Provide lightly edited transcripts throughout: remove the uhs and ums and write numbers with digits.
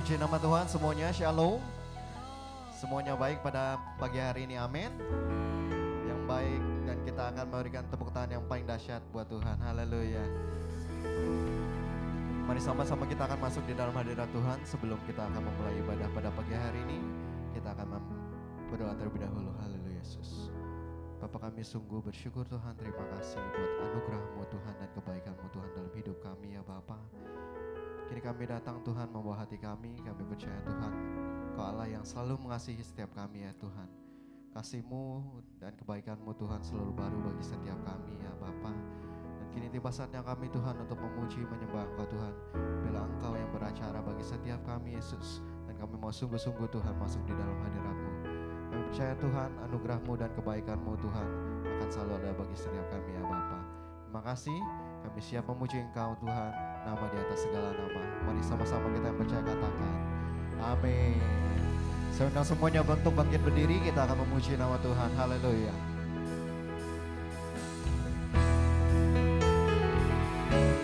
Puji nama Tuhan semuanya, shalom. Semuanya baik pada pagi hari ini, amin. Yang baik, dan kita akan memberikan tepuk tangan yang paling dahsyat buat Tuhan, haleluya. Mari sama-sama kita akan masuk di dalam hadirat Tuhan. Sebelum kita akan memulai ibadah pada pagi hari ini, kita akan berdoa terlebih dahulu, haleluya Yesus. Bapa, kami sungguh bersyukur Tuhan, terima kasih buat anugerah-Mu Tuhan dan kebaikan-Mu Tuhan dalam hidup kami ya Bapa. Kini kami datang Tuhan membawa hati kami percaya Tuhan Kau Allah yang selalu mengasihi setiap kami ya Tuhan. Kasih-Mu dan kebaikan-Mu Tuhan selalu baru bagi setiap kami ya Bapa. Dan kini tiba saatnya kami Tuhan untuk memuji menyembah Engkau Tuhan. Bila Engkau yang beracara bagi setiap kami Yesus. Dan kami mau sungguh-sungguh Tuhan masuk di dalam hadirat-Mu. Kami percaya Tuhan anugerah-Mu dan kebaikan-Mu Tuhan akan selalu ada bagi setiap kami ya Bapa. Terima kasih, kami siap memuji Engkau Tuhan, nama di atas segala nama. Mari sama-sama kita yang percaya katakan amin. Saya undang semuanya untuk bangkit berdiri, kita akan memuji nama Tuhan, haleluya.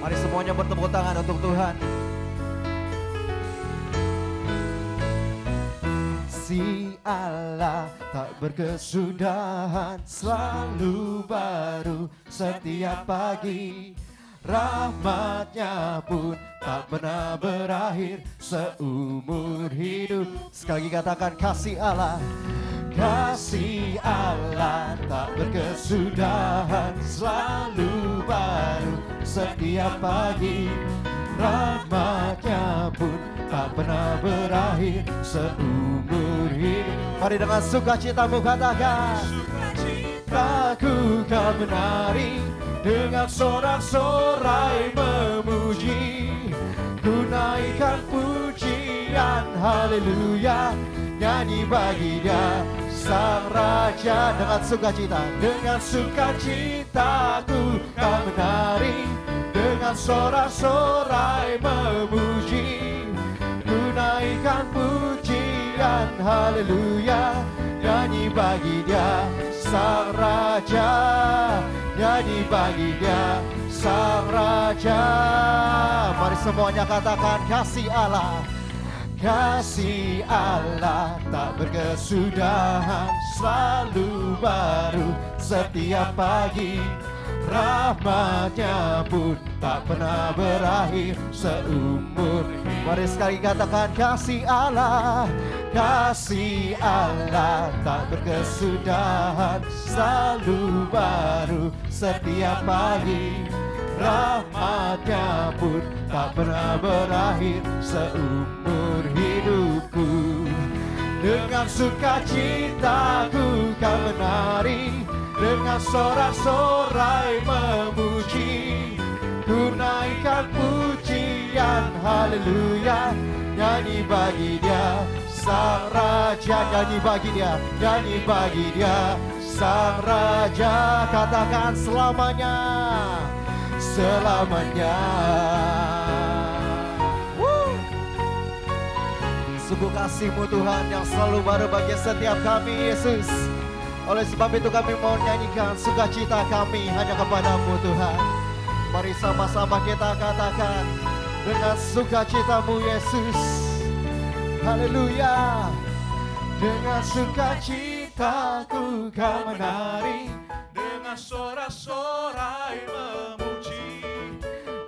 Mari semuanya bertepuk tangan untuk Tuhan. Si Allah tak berkesudahan, selalu baru setiap pagi. Rahmat-Nya pun tak pernah berakhir seumur hidup. Sekali lagi katakan kasih Allah. Kasih Allah tak berkesudahan, selalu baru setiap pagi. Rahmat-Nya pun tak pernah berakhir seumur hidup. Mari dengan sukacitamu katakan, sukacitaku kau menari, dengan sorak-sorai memuji, ku naikkan pujian haleluya, nyanyi bagi Dia Sang Raja. Dengan sukacita, dengan sukacitaku kau menari, dengan sorak-sorai memuji, ku naikkan pujian haleluya, nyanyi bagi Dia Sang Raja, nyanyi bagi Dia Sang Raja. Mari semuanya katakan kasih Allah. Kasih Allah tak berkesudahan, selalu baru setiap pagi. Rahmat-Nya pun tak pernah berakhir seumur. Mari sekali katakan kasih Allah. Kasih Allah tak berkesudahan, selalu baru setiap pagi. Rahmat-Nya pun tak pernah berakhir seumur hidupku. Dengan sukacitaku kau menari, dengan sorak-sorai memuji, ku naikkan pujian haleluya, nyanyi bagi Dia Sang Raja, nyanyi bagi Dia, nyanyi bagi Dia Sang Raja. Katakan selamanya, selamanya. Sungguh kasih-Mu Tuhan yang selalu baru bagi setiap kami Yesus. Oleh sebab itu kami mau nyanyikan sukacita kami hanya kepada-Mu Tuhan. Mari sama-sama kita katakan dengan sukacita-Mu Yesus. Haleluya. Dengan sukacitaku kau menari, dengan sorak-sorai memuji,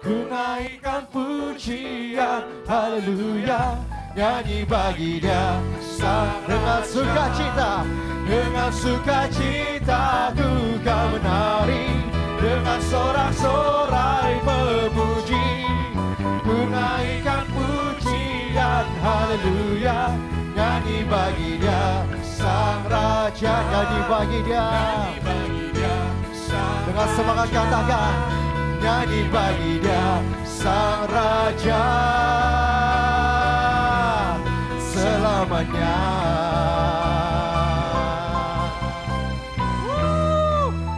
ku naikkan pujian haleluya, nyanyi bagi Dia Sang. Dengan sukacita, dengan sukacitaku kau menari, dengan sorak-sorai memuji, ku naikkan pujian haleluya, nyanyi bagi Dia Sang Raja, nyanyi bagi Dia. Dengan semangat katakan, nyanyi bagi Dia Sang Raja selamanya.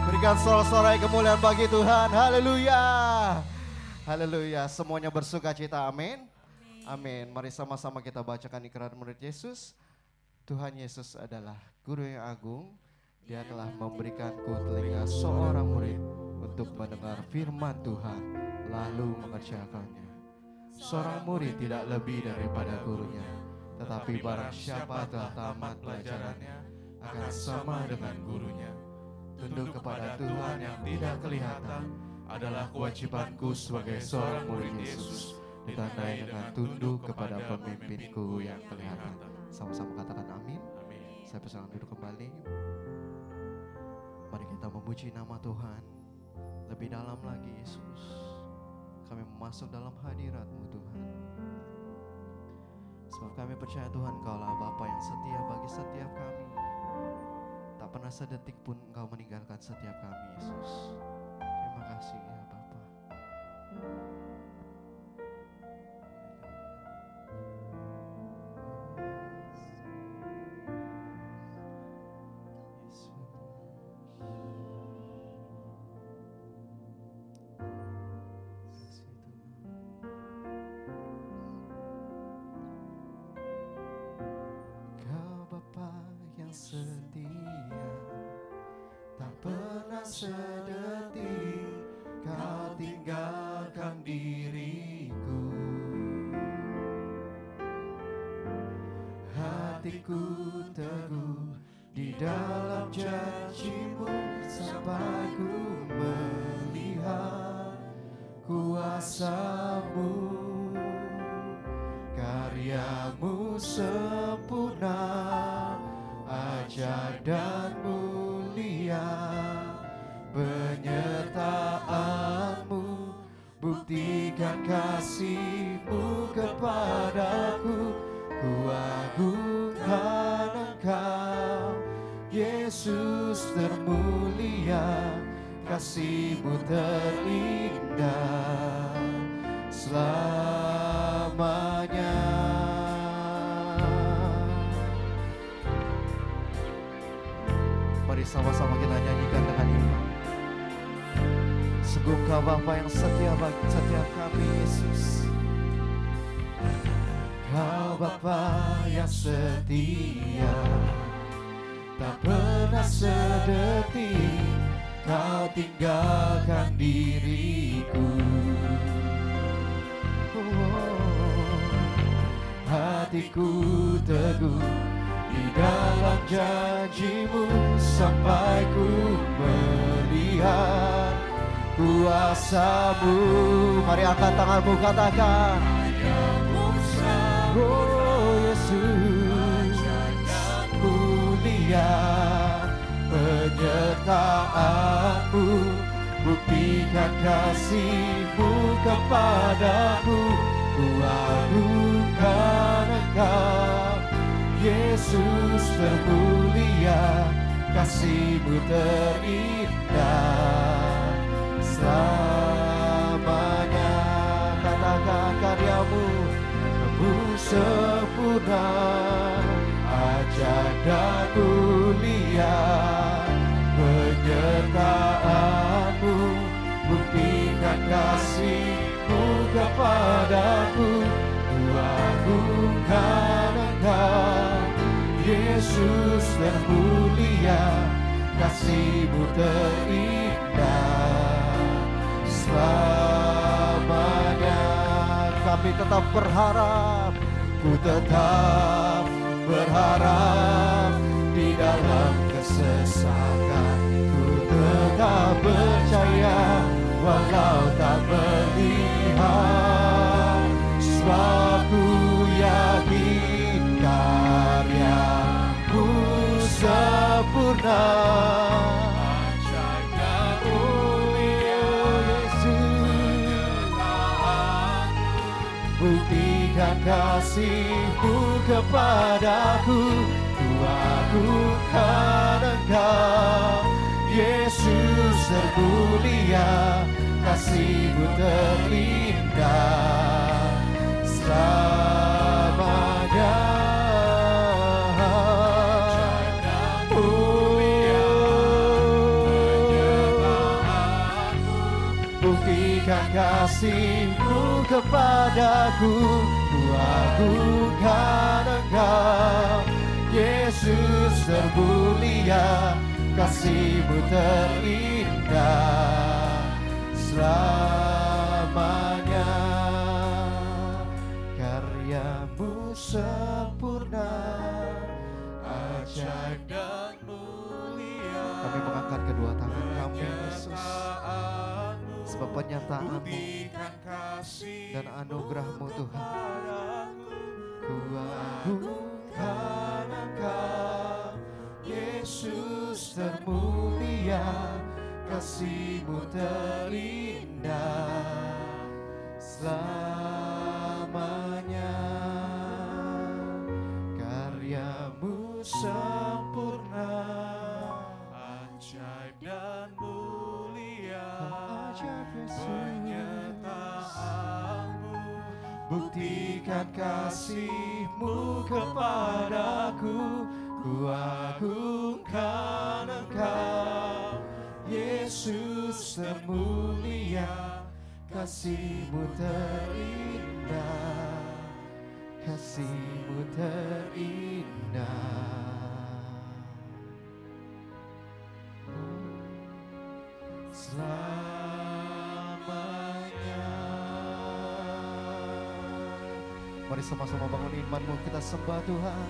Berikan sorak-sorai kemuliaan bagi Tuhan, haleluya. Haleluya, semuanya bersukacita, amin. Amin. Mari sama-sama kita bacakan ikrar murid Yesus. Tuhan Yesus adalah Guru yang agung. Dia telah memberikanku telinga seorang murid untuk mendengar firman Tuhan lalu mengerjakannya. Seorang murid tidak lebih daripada gurunya, tetapi barang siapa telah tamat pelajarannya akan sama dengan gurunya. Tunduk kepada Tuhan yang tidak kelihatan adalah kewajibanku sebagai seorang murid Yesus, ditandai dengan tunduk kepada pemimpinku yang kelihatan. Sama-sama katakan amin. Saya persilakan duduk kembali. Mari kita memuji nama Tuhan lebih dalam lagi. Yesus, kami masuk dalam hadirat-Mu Tuhan, sebab kami percaya Tuhan Engkaulah Bapa yang setia bagi setiap kami. Tak pernah sedetik pun Engkau meninggalkan setiap kami, Yesus. Terima kasih ya Bapa. Setia, tak pernah sedetik Kau tinggalkan diriku. Hatiku teguh di dalam janji-Mu sampai ku melihat kuasa-Mu. Karya-Mu sempurna, ajaib dan mulia, penyertaan-Mu buktikan kasih-Mu kepadaku. Ku agungkan Engkau, Yesus termulia, kasih-Mu terindah selamanya. Mari sama-sama kita nyanyikan dengan iman. Sungguh Engkau Bapa yang setia bagi setiap kami, Yesus. Kau Bapa yang setia, tak pernah sedetik Kau tinggalkan diriku. Hatiku teguh di dalam janji-Mu sampai ku melihat kuasa-Mu. Mari angkat tanganmu, katakan oh Yesus mulia, penyertaan-Mu buktikan kasih-Mu kepadaku. Ku agungkan Engkau, Yesus termulia, kasih-Mu terindah selamanya. Katakan karya-Mu sempurna, ajaib dan mulia, penyertaan-Mu buktikan kasih-Mu kepadaku. Ku agungkan Engkau, Yesus termulia, kasih-Mu terindah selamanya. Kami tetap berharap, ku tetap berharap di dalam kesesakan. Ku tetap percaya walau tak melihat, sebab ku yakin karya-Mu sempurna. Buktikan kasih-Mu kepadaku. Ku agungkan Engkau, Yesus termulia, kasih-Mu terindah selamanya. Buktikan kasih-Mu kepadaku. Ku agungkan Engkau, Yesus termulia, kasih-Mu terindah selamanya. ajaib dan mulia. Kami mengangkat kedua tangan kami Yesus, Penyertaanmu, sebab penyertaan-Mu buktikan kasih dan anugerah-Mu Tuhan. padaku. Ku agungkan Engkau, Yesus termulia, kasih-Mu terindah selamanya. Karya-Mu sempurna, Ajaib dan mulia, ajaib Yesus. penyertaan-Mu, Buktikan kasih-Mu kepadaku. Ku agungkan Engkau, Yesus termulia, kasih-Mu terindah, kasih-Mu terindah. Selamanya. Mari sama-sama bangun imanmu, kita sembah Tuhan.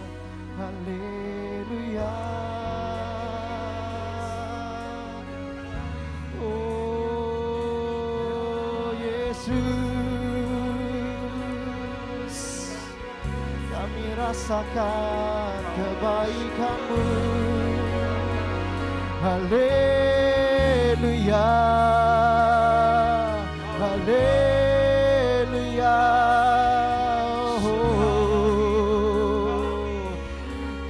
Haleluya. Oh Yesus, kami rasakan kebaikan-Mu. Haleluya, haleluya.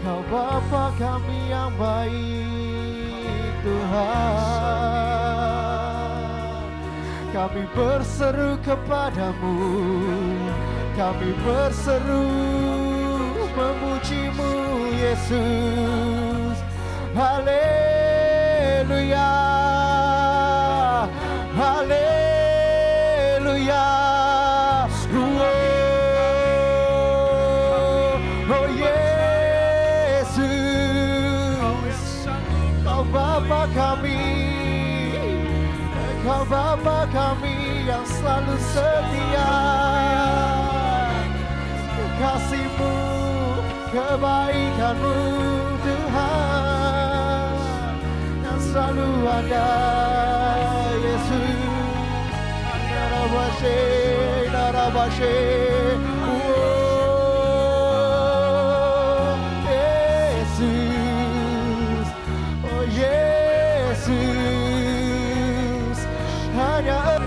Kau Bapa kami yang baik Tuhan. Kami berseru kepadamu, kami berseru memuji-Mu Yesus. Haleluya, haleluya. Oh Yesus, Kau Bapa kami, Kau Bapa kami yang selalu setia. Kasih-Mu, kebaikan-Mu Tuhan yang selalu ada Yesus. Narabashe, narabashe. Oh Yesus, oh Yesus, hanya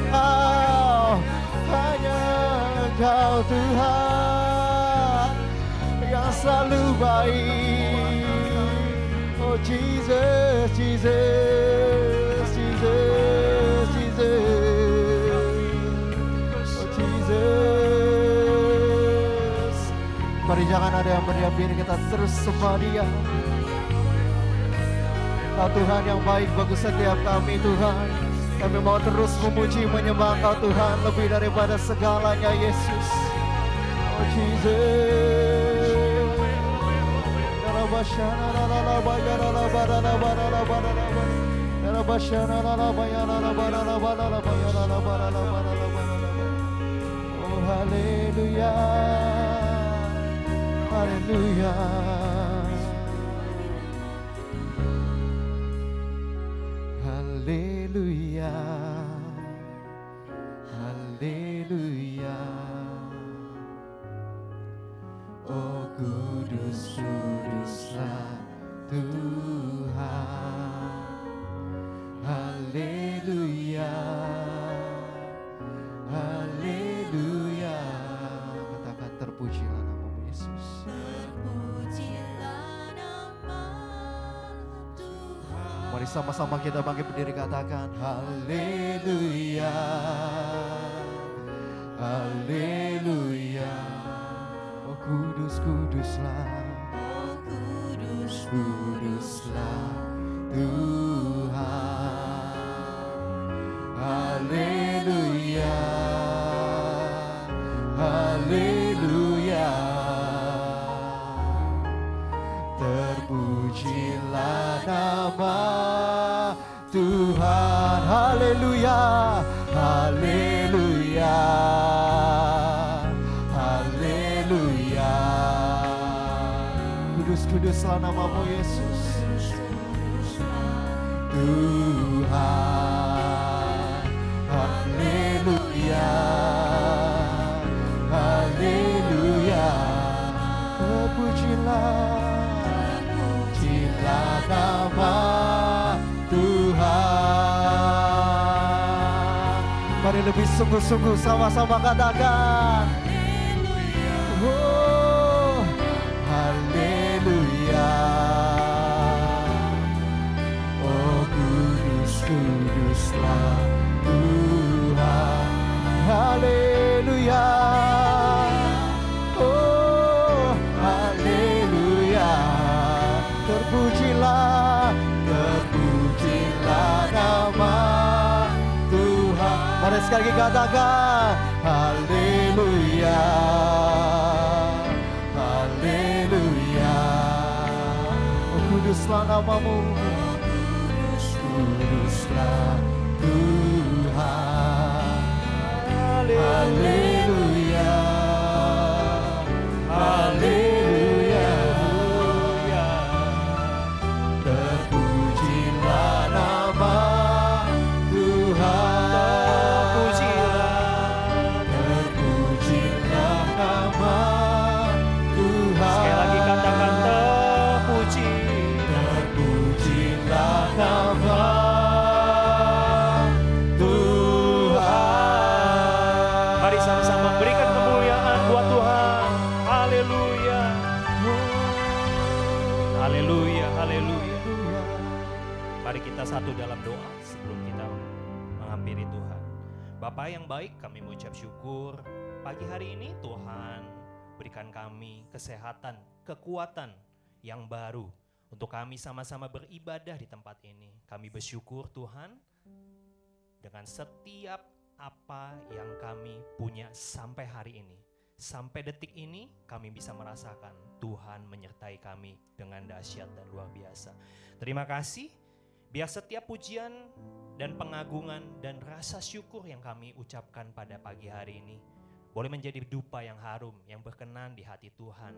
Engkau Tuhan yang selalu baik. Oh Jesus, Jesus, Jesus, Jesus. Oh Jesus. Mari jangan ada yang berdiam diri, kita terus sembah Dia. Kau Tuhan yang baik bagi setiap kami Tuhan. Kami mau terus memuji menyembah Kau Tuhan lebih daripada segalanya Yesus. Oh Jesus. Oh haleluya, haleluya. Haleluya, haleluya. Oh kudus, kuduslah Tuhan. Haleluya, haleluya. Katakan terpujilah nama-Mu Yesus. Terpujilah nama Tuhan. Mari sama-sama kita bangkit berdiri, katakan haleluya, haleluya. Oh kudus, kuduslah, Oh kudus, kuduslah Tuhan. Haleluya, haleluya. Terpujilah nama Tuhan. Haleluya, haleluya, haleluya. kuduslah namamu Yesus. Tuhan, haleluya, haleluya. Terpujilah nama Tuhan. Mari lebih sungguh-sungguh sama-sama katakan. Oh, haleluya. Oh, kuduslah Tuhan. Haleluya. Oh, haleluya. Terpujilah nama Tuhan. Mari sekali lagi katakan. Haleluya. Haleluya. Oh, kuduslah namamu. Kuduslah Tuhan. Haleluya. Haleluya. Terpujilah nama Tuhan. Terpujilah nama Tuhan. Sekali lagi katakan terpujilah nama Tuhan. Mari sama-sama berikan kemuliaan buat Tuhan. Haleluya. Haleluya, haleluya. Mari kita satu dalam doa sebelum kita menghampiri Tuhan. Bapa yang baik, kami mengucap syukur pagi hari ini Tuhan berikan kami kesehatan, kekuatan yang baru untuk kami sama-sama beribadah di tempat ini. Kami bersyukur Tuhan dengan setiap apa yang kami punya sampai hari ini. Sampai detik ini kami bisa merasakan Tuhan menyertai kami dengan dahsyat dan luar biasa. Terima kasih, biar setiap pujian dan pengagungan dan rasa syukur yang kami ucapkan pada pagi hari ini boleh menjadi dupa yang harum, yang berkenan di hati Tuhan.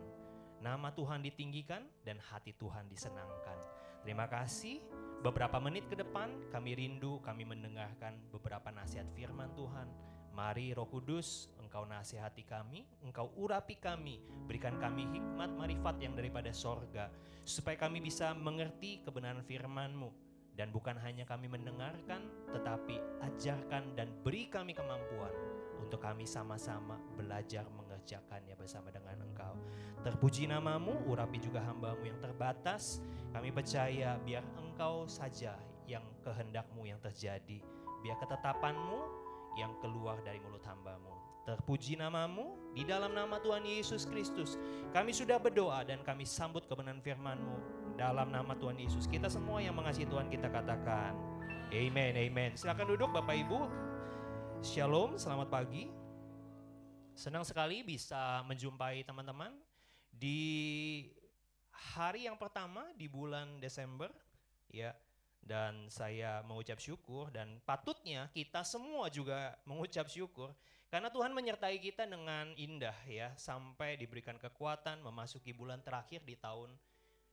Nama Tuhan ditinggikan dan hati Tuhan disenangkan. Terima kasih, beberapa menit ke depan kami rindu, kami mendengarkan beberapa nasihat firman Tuhan. Mari Roh Kudus, Engkau nasihati kami, Engkau urapi kami, berikan kami hikmat marifat yang daripada sorga, supaya kami bisa mengerti kebenaran firman-Mu. Dan bukan hanya kami mendengarkan, tetapi ajarkan dan beri kami kemampuan untuk kami sama-sama belajar mengerjakannya bersama dengan Engkau. Terpuji namamu, urapi juga hamba-Mu yang terbatas. Kami percaya biar Engkau saja yang kehendak-Mu yang terjadi, biar ketetapan-Mu yang keluar dari mulut hamba-Mu. Terpuji namamu, di dalam nama Tuhan Yesus Kristus kami sudah berdoa dan kami sambut kebenaran firman-Mu. Dalam nama Tuhan Yesus, kita semua yang mengasihi Tuhan kita katakan amen, amen. Silakan duduk Bapak Ibu. Shalom, selamat pagi. Senang sekali bisa menjumpai teman-teman di hari yang pertama di bulan Desember, ya. Dan saya mengucap syukur, dan patutnya kita semua juga mengucap syukur karena Tuhan menyertai kita dengan indah, ya, sampai diberikan kekuatan memasuki bulan terakhir di tahun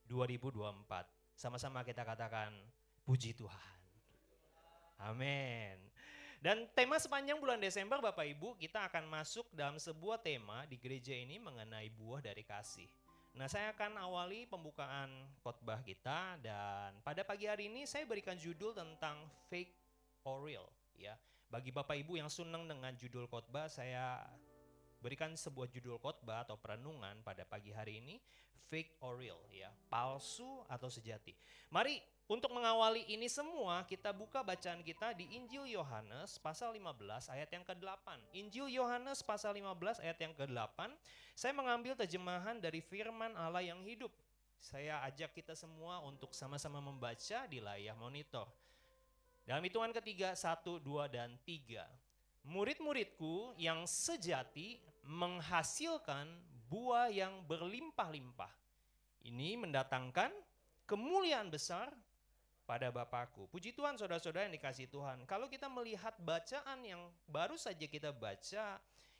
2024. Sama-sama kita katakan puji Tuhan. Amin. Dan tema sepanjang bulan Desember Bapak Ibu, kita akan masuk dalam sebuah tema di gereja ini mengenai buah dari kasih. Nah, saya akan awali pembukaan khotbah kita, dan pada pagi hari ini saya berikan judul tentang fake or real, ya. Bagi Bapak Ibu yang senang dengan judul khotbah, saya berikan sebuah judul khotbah atau perenungan pada pagi hari ini, fake or real, ya, palsu atau sejati. Mari untuk mengawali ini semua kita buka bacaan kita di Injil Yohanes pasal 15 ayat yang ke-8. Injil Yohanes pasal 15 ayat yang ke-8. Saya mengambil terjemahan dari firman Allah yang hidup. Saya ajak kita semua untuk sama-sama membaca di layar monitor. Dalam hitungan ketiga, 1, 2, dan 3. Murid-muridku yang sejati menghasilkan buah yang berlimpah-limpah. Ini mendatangkan kemuliaan besar pada Bapakku. Puji Tuhan saudara-saudara yang dikasihi Tuhan. Kalau kita melihat bacaan yang baru saja kita baca,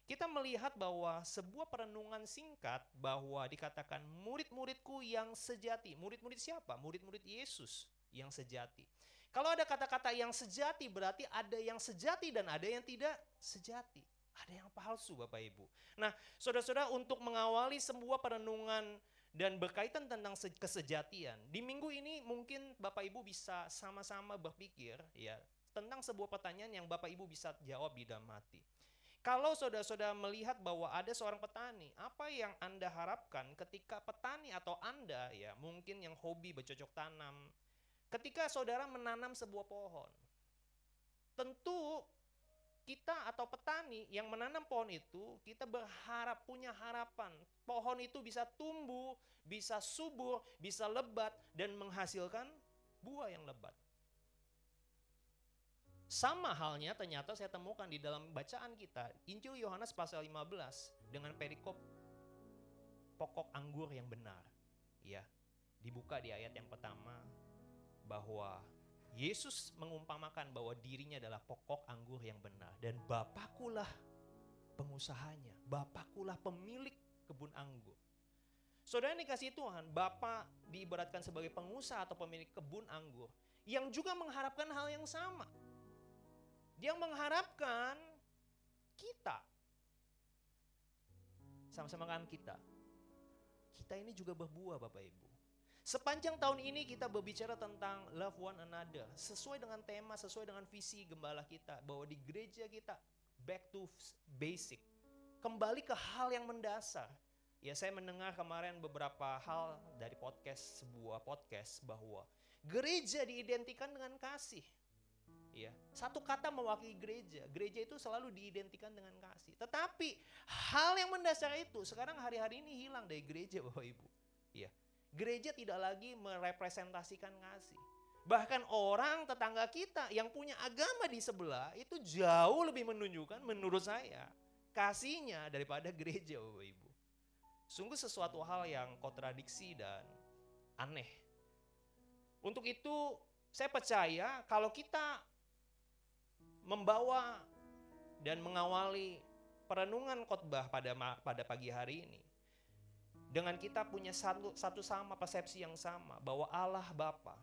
kita melihat bahwa sebuah perenungan singkat bahwa dikatakan murid-muridku yang sejati. Murid-murid siapa? Murid-murid Yesus yang sejati. Kalau ada kata-kata yang sejati berarti ada yang sejati dan ada yang tidak sejati. Ada yang palsu Bapak Ibu. Nah saudara-saudara, untuk mengawali sebuah perenungan dan berkaitan tentang kesejatian, di minggu ini mungkin Bapak Ibu bisa sama-sama berpikir ya tentang sebuah pertanyaan yang Bapak Ibu bisa jawab di dalam hati. Kalau saudara-saudara melihat bahwa ada seorang petani, apa yang Anda harapkan ketika petani atau Anda ya mungkin yang hobi bercocok tanam, ketika saudara menanam sebuah pohon, tentu kita atau petani yang menanam pohon itu, kita berharap, punya harapan pohon itu bisa tumbuh, bisa subur, bisa lebat dan menghasilkan buah yang lebat. Sama halnya ternyata saya temukan di dalam bacaan kita, Injil Yohanes pasal 15 dengan perikop pokok anggur yang benar. Ya, dibuka di ayat yang pertama bahwa Yesus mengumpamakan bahwa dirinya adalah pokok anggur yang benar dan Bapakkulah pengusahanya, Bapakkulah pemilik kebun anggur. Saudara yang dikasihi Tuhan, Bapa diibaratkan sebagai pengusaha atau pemilik kebun anggur yang juga mengharapkan hal yang sama. Dia mengharapkan kita, sama-sama kan kita ini juga berbuah Bapak Ibu. Sepanjang tahun ini kita berbicara tentang love one another, sesuai dengan tema, sesuai dengan visi gembala kita, bahwa di gereja kita back to basic, kembali ke hal yang mendasar. Ya, saya mendengar kemarin beberapa hal dari sebuah podcast bahwa gereja diidentikan dengan kasih. Ya, satu kata mewakili gereja. Gereja itu selalu diidentikan dengan kasih. Tetapi hal yang mendasar itu sekarang hari-hari ini hilang dari gereja Bapak Ibu. Ya, gereja tidak lagi merepresentasikan kasih. Bahkan orang tetangga kita yang punya agama di sebelah itu jauh lebih menunjukkan menurut saya kasihnya daripada gereja Bapak Ibu. Sungguh sesuatu hal yang kontradiksi dan aneh. Untuk itu saya percaya kalau kita membawa dan mengawali perenungan khotbah pada pagi hari ini dengan kita punya satu sama persepsi yang sama bahwa Allah Bapa,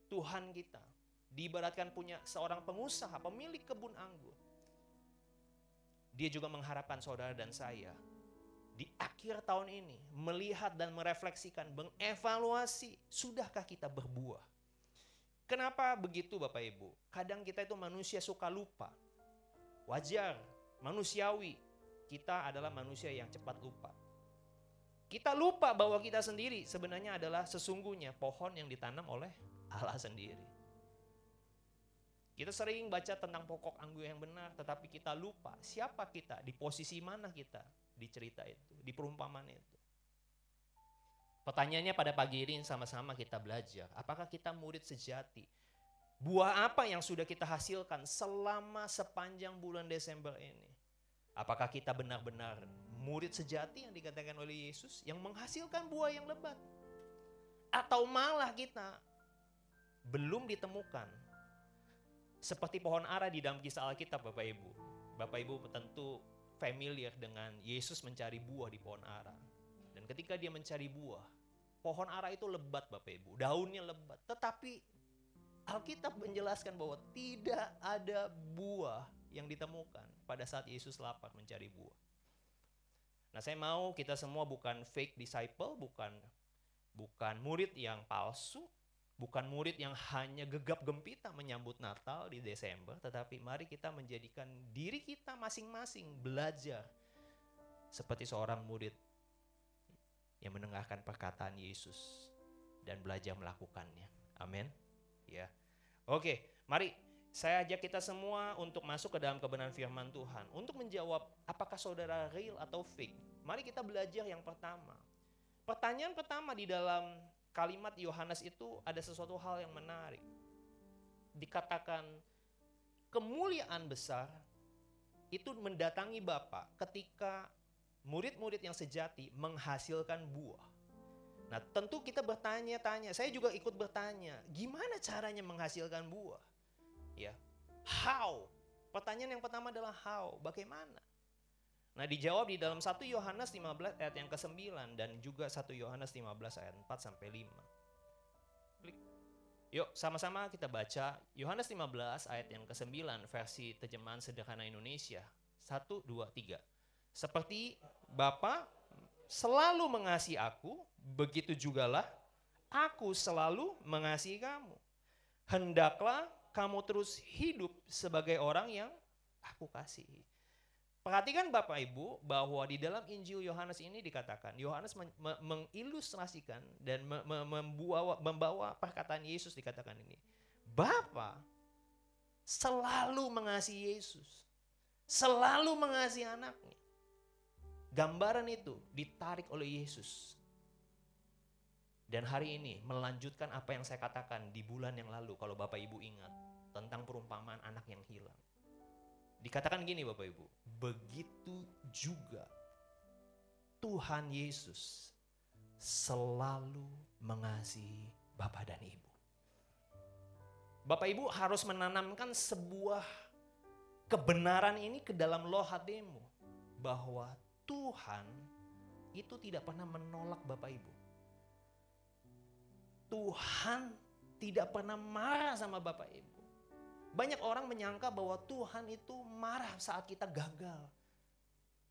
Tuhan kita diibaratkan punya seorang pengusaha, pemilik kebun anggur. Dia juga mengharapkan saudara dan saya di akhir tahun ini melihat dan merefleksikan, mengevaluasi sudahkah kita berbuah. Kenapa begitu Bapak Ibu? Kadang kita itu manusia suka lupa. Wajar, manusiawi. Kita adalah manusia yang cepat lupa. Kita lupa bahwa kita sendiri sebenarnya adalah sesungguhnya pohon yang ditanam oleh Allah sendiri. Kita sering baca tentang pokok anggur yang benar, tetapi kita lupa siapa kita, di posisi mana kita di cerita itu, di perumpamaan itu. Pertanyaannya pada pagi ini sama-sama kita belajar, apakah kita murid sejati? Buah apa yang sudah kita hasilkan selama sepanjang bulan Desember ini? Apakah kita benar-benar murid sejati yang dikatakan oleh Yesus yang menghasilkan buah yang lebat? Atau malah kita belum ditemukan seperti pohon ara di dalam kisah Alkitab Bapak Ibu. Bapak Ibu tentu familiar dengan Yesus mencari buah di pohon ara. Dan ketika dia mencari buah, pohon ara itu lebat Bapak Ibu, daunnya lebat. Tetapi Alkitab menjelaskan bahwa tidak ada buah yang ditemukan pada saat Yesus lapar mencari buah. Nah, saya mau kita semua bukan fake disciple, bukan murid yang palsu, bukan murid yang hanya gegap gempita menyambut Natal di Desember, tetapi mari kita menjadikan diri kita masing-masing belajar seperti seorang murid yang mendengarkan perkataan Yesus dan belajar melakukannya. Amin. Ya. Oke, mari saya ajak kita semua untuk masuk ke dalam kebenaran firman Tuhan. Untuk menjawab apakah saudara real atau fake, mari kita belajar yang pertama. Pertanyaan pertama di dalam kalimat Yohanes itu ada sesuatu hal yang menarik. Dikatakan kemuliaan besar itu mendatangi Bapa ketika murid-murid yang sejati menghasilkan buah. Nah, tentu kita bertanya-tanya, saya juga ikut bertanya, gimana caranya menghasilkan buah? Ya, how? Pertanyaan yang pertama adalah how, bagaimana? Nah, dijawab di dalam 1 Yohanes 15 ayat yang ke-9 dan juga 1 Yohanes 15 ayat 4 sampai 5. Klik. Yuk, sama-sama kita baca Yohanes 15 ayat yang ke-9 versi terjemahan sederhana Indonesia. 1 2 3. Seperti Bapa selalu mengasihi aku, begitu jugalah aku selalu mengasihi kamu. Hendaklah kamu terus hidup sebagai orang yang aku kasihi. Perhatikan Bapak Ibu bahwa di dalam Injil Yohanes ini dikatakan, Yohanes mengilustrasikan dan membawa perkataan Yesus dikatakan ini. Bapa selalu mengasihi Yesus, selalu mengasihi anaknya. Gambaran itu ditarik oleh Yesus. Dan hari ini melanjutkan apa yang saya katakan di bulan yang lalu kalau Bapak Ibu ingat tentang perumpamaan anak yang hilang. Dikatakan gini Bapak Ibu, begitu juga Tuhan Yesus selalu mengasihi Bapak dan Ibu. Bapak Ibu harus menanamkan sebuah kebenaran ini ke dalam loh hatimu. Bahwa Tuhan itu tidak pernah menolak Bapak Ibu. Tuhan tidak pernah marah sama Bapak Ibu. Banyak orang menyangka bahwa Tuhan itu marah saat kita gagal.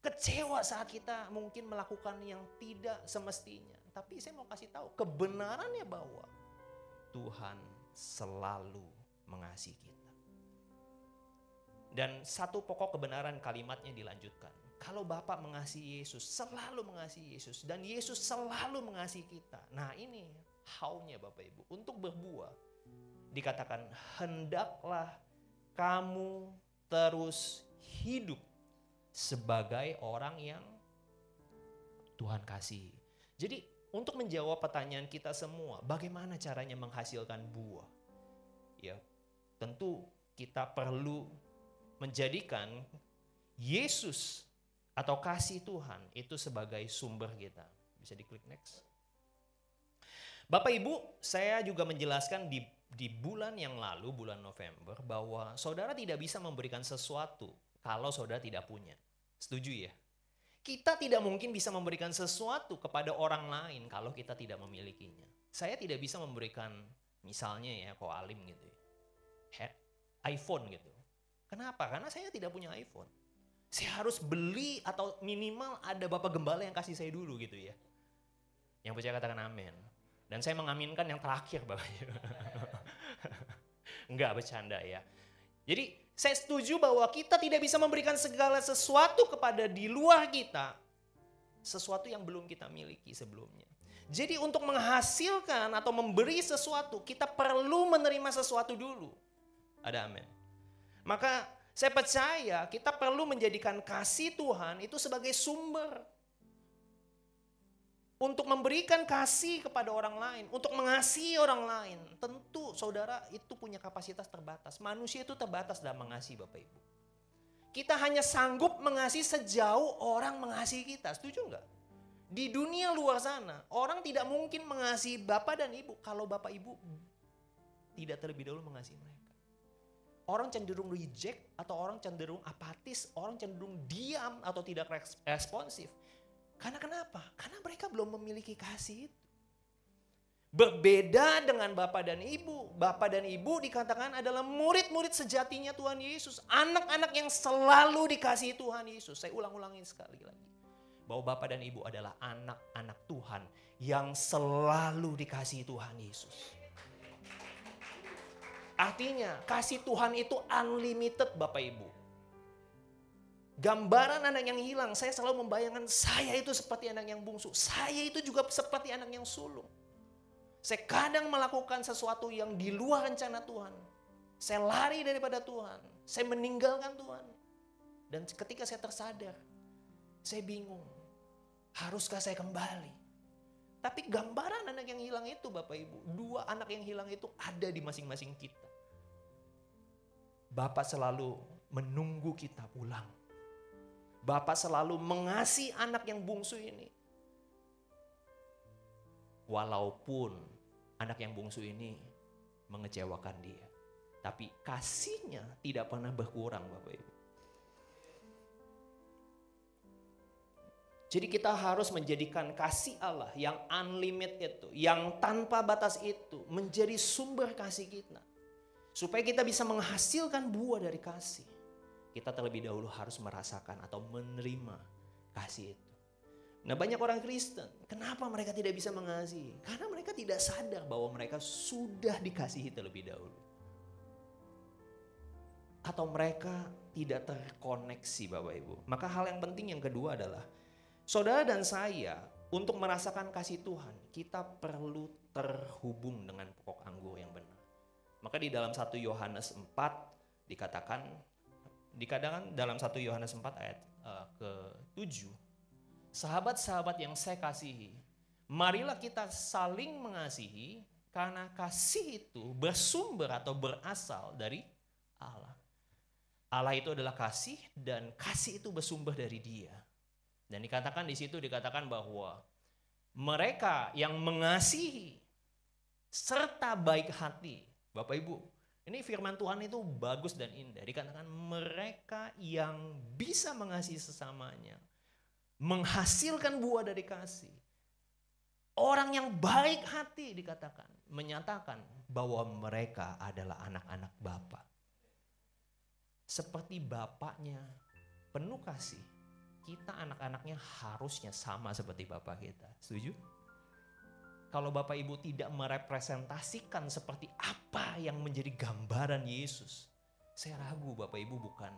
Kecewa saat kita mungkin melakukan yang tidak semestinya. Tapi saya mau kasih tahu kebenarannya bahwa Tuhan selalu mengasihi kita. Dan satu pokok kebenaran kalimatnya dilanjutkan. Kalau Bapa mengasihi Yesus, selalu mengasihi Yesus. Dan Yesus selalu mengasihi kita. Nah ini how-nya Bapak Ibu. Untuk berbuah. Dikatakan hendaklah kamu terus hidup sebagai orang yang Tuhan kasihi. Jadi untuk menjawab pertanyaan kita semua, bagaimana caranya menghasilkan buah? Ya, tentu kita perlu menjadikan Yesus atau kasih Tuhan itu sebagai sumber kita. Bisa diklik next. Bapak Ibu, saya juga menjelaskan di bulan yang lalu, bulan November, bahwa saudara tidak bisa memberikan sesuatu kalau saudara tidak punya. Setuju ya? Kita tidak mungkin bisa memberikan sesuatu kepada orang lain kalau kita tidak memilikinya. Saya tidak bisa memberikan misalnya ya, Ko Alim gitu ya, iPhone gitu. Kenapa? Karena saya tidak punya iPhone. Saya harus beli atau minimal ada Bapak Gembala yang kasih saya dulu gitu ya. Yang percaya katakan amin. Dan saya mengaminkan yang terakhir Bapak. Enggak, bercanda ya. Jadi saya setuju bahwa kita tidak bisa memberikan segala sesuatu kepada di luar kita. Sesuatu yang belum kita miliki sebelumnya. Jadi untuk menghasilkan atau memberi sesuatu, kita perlu menerima sesuatu dulu. Ada amin. Maka saya percaya kita perlu menjadikan kasih Tuhan itu sebagai sumber. Untuk memberikan kasih kepada orang lain, untuk mengasihi orang lain. Tentu saudara itu punya kapasitas terbatas. Manusia itu terbatas dalam mengasihi Bapak Ibu. Kita hanya sanggup mengasihi sejauh orang mengasihi kita. Setuju enggak? Di dunia luar sana, orang tidak mungkin mengasihi Bapak dan Ibu kalau Bapak Ibu tidak terlebih dahulu mengasihi mereka. Orang cenderung reject atau orang cenderung apatis, orang cenderung diam atau tidak responsif. Karena kenapa? Karena mereka belum memiliki kasih itu. Berbeda dengan Bapak dan Ibu. Bapak dan Ibu dikatakan adalah murid-murid sejatinya Tuhan Yesus. Anak-anak yang selalu dikasihi Tuhan Yesus. Saya ulang-ulangin sekali lagi. Bahwa Bapak dan Ibu adalah anak-anak Tuhan yang selalu dikasihi Tuhan Yesus. Artinya kasih Tuhan itu unlimited Bapak Ibu. Gambaran anak yang hilang, saya selalu membayangkan saya itu seperti anak yang bungsu. Saya itu juga seperti anak yang sulung. Saya kadang melakukan sesuatu yang di luar rencana Tuhan. Saya lari daripada Tuhan. Saya meninggalkan Tuhan. Dan ketika saya tersadar, saya bingung. Haruskah saya kembali? Tapi gambaran anak yang hilang itu Bapak Ibu, dua anak yang hilang itu ada di masing-masing kita. Bapak selalu menunggu kita pulang. Bapak selalu mengasihi anak yang bungsu ini. Walaupun anak yang bungsu ini mengecewakan dia. Tapi kasihnya tidak pernah berkurang Bapak Ibu. Jadi kita harus menjadikan kasih Allah yang unlimited itu, yang tanpa batas itu menjadi sumber kasih kita. Supaya kita bisa menghasilkan buah dari kasih. Kita terlebih dahulu harus merasakan atau menerima kasih itu. Nah, banyak orang Kristen, kenapa mereka tidak bisa mengasihi? Karena mereka tidak sadar bahwa mereka sudah dikasihi terlebih dahulu. Atau mereka tidak terkoneksi Bapak Ibu. Maka hal yang penting yang kedua adalah saudara dan saya untuk merasakan kasih Tuhan, kita perlu terhubung dengan pokok anggur yang benar. Maka di dalam 1 Yohanes 4 dikatakan dalam 1 Yohanes 4 ayat ke-7, sahabat-sahabat yang saya kasihi, marilah kita saling mengasihi karena kasih itu bersumber atau berasal dari Allah. Allah itu adalah kasih dan kasih itu bersumber dari Dia. Dan dikatakan di situ bahwa mereka yang mengasihi serta baik hati. Bapak Ibu, ini firman Tuhan itu bagus dan indah. Dikatakan mereka yang bisa mengasihi sesamanya, menghasilkan buah dari kasih. Orang yang baik hati dikatakan, menyatakan bahwa mereka adalah anak-anak Bapa. Seperti bapaknya penuh kasih, kita anak-anaknya harusnya sama seperti bapak kita. Setuju? Kalau bapak ibu tidak merepresentasikan seperti apa yang menjadi gambaran Yesus, saya ragu bapak ibu bukan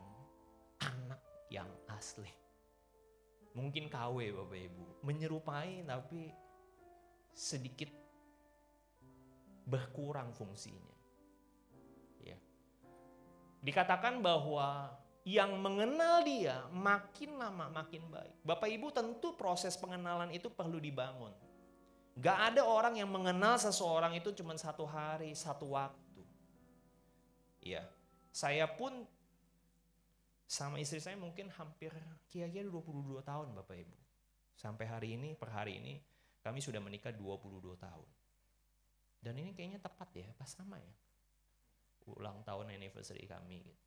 anak yang asli. Mungkin KW bapak ibu, menyerupai tapi sedikit berkurang fungsinya. Ya. Dikatakan bahwa yang mengenal Dia makin lama makin baik. Bapak Ibu tentu proses pengenalan itu perlu dibangun. Gak ada orang yang mengenal seseorang itu cuma 1 hari, 1 waktu. Ya, saya pun sama istri saya mungkin hampir kira-kira 22 tahun Bapak Ibu. Sampai hari ini, per hari ini kami sudah menikah 22 tahun. Dan ini kayaknya tepat ya, pas sama ya. Ulang tahun anniversary kami gitu.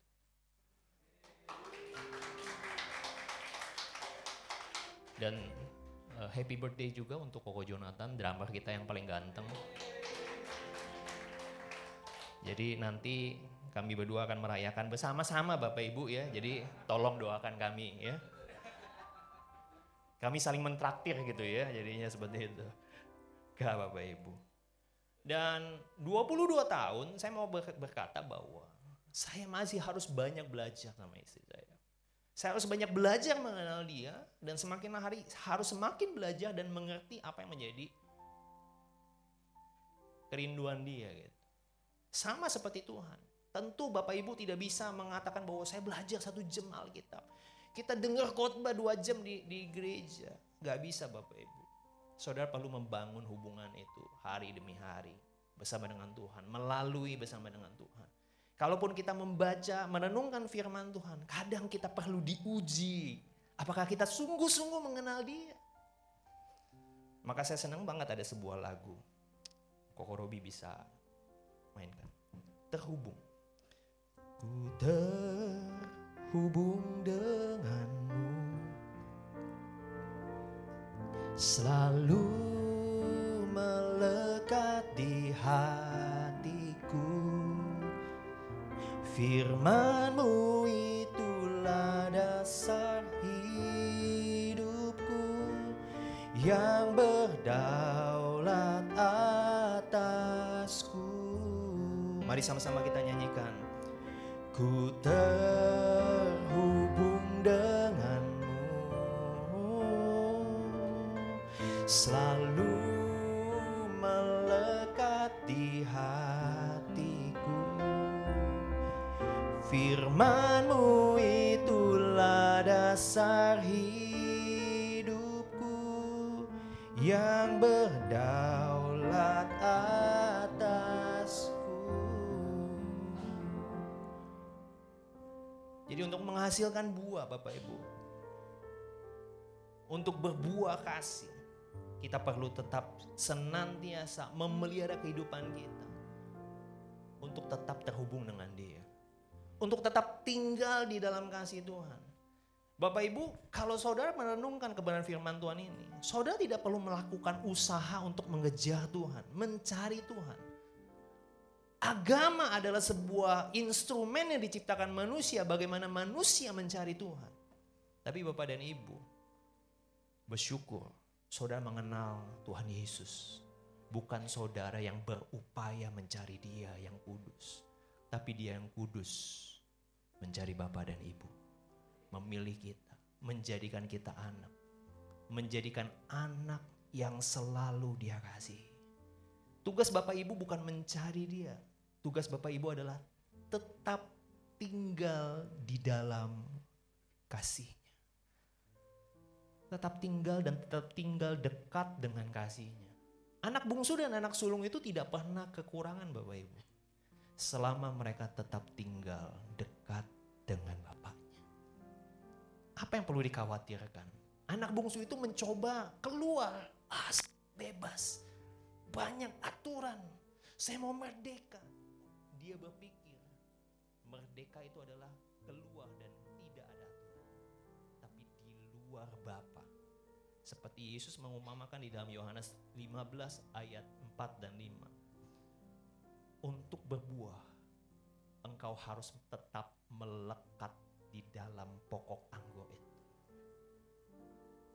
Dan happy birthday juga untuk Koko Jonathan, drummer kita yang paling ganteng. Jadi nanti kami berdua akan merayakan bersama-sama Bapak Ibu ya. Jadi tolong doakan kami ya. Kami saling mentraktir gitu ya, jadinya seperti itu. Gak Bapak Ibu. Dan 22 tahun saya mau berkata bahwa saya masih harus banyak belajar sama istri saya. Saya harus banyak belajar mengenal Dia dan semakin hari harus semakin belajar dan mengerti apa yang menjadi kerinduan Dia gitu. Sama seperti Tuhan. Tentu Bapak Ibu tidak bisa mengatakan bahwa saya belajar 1 jam Alkitab. Kita dengar khotbah 2 jam di gereja. Gak bisa Bapak Ibu. Saudara perlu membangun hubungan itu hari demi hari bersama dengan Tuhan, melalui bersama dengan Tuhan. Kalaupun kita membaca, merenungkan firman Tuhan, kadang kita perlu diuji. Apakah kita sungguh-sungguh mengenal Dia? Maka saya senang banget ada sebuah lagu. Koko Robi bisa mainkan. Terhubung. Ku terhubung denganmu, selalu melekat di hatiku. Firman-Mu itulah dasar hidupku yang berdaulat atasku. Mari sama-sama kita nyanyikan. Ku terhubung denganmu, selalu melekat di hatiku. Firman-Mu itulah dasar hidupku yang berdaulat atasku. Jadi untuk menghasilkan buah Bapak Ibu, untuk berbuah kasih, kita perlu tetap senantiasa memelihara kehidupan kita untuk tetap terhubung dengan Dia. Untuk tetap tinggal di dalam kasih Tuhan. Bapak Ibu, kalau saudara merenungkan kebenaran firman Tuhan ini, saudara tidak perlu melakukan usaha untuk mengejar Tuhan, mencari Tuhan. Agama adalah sebuah instrumen yang diciptakan manusia, bagaimana manusia mencari Tuhan. Tapi Bapak dan Ibu, bersyukur saudara mengenal Tuhan Yesus. Bukan saudara yang berupaya mencari Dia yang kudus, tapi Dia yang kudus mencari Bapa dan Ibu. Memilih kita, menjadikan kita anak. Menjadikan anak yang selalu Dia kasih. Tugas Bapak Ibu bukan mencari Dia. Tugas Bapak Ibu adalah tetap tinggal di dalam kasih-Nya. Tetap tinggal dan tetap tinggal dekat dengan kasih-Nya. Anak bungsu dan anak sulung itu tidak pernah kekurangan Bapak Ibu. Selama mereka tetap tinggal dekat dengan Bapaknya. Apa yang perlu dikhawatirkan? Anak bungsu itu mencoba keluar, bebas. Banyak aturan. Saya mau merdeka. Dia berpikir merdeka itu adalah keluar dan tidak ada aturan. Tapi di luar Bapa. Seperti Yesus mengumpamakan di dalam Yohanes 15 ayat 4 dan 5. Untuk berbuah, engkau harus tetap melekat di dalam pokok anggur itu.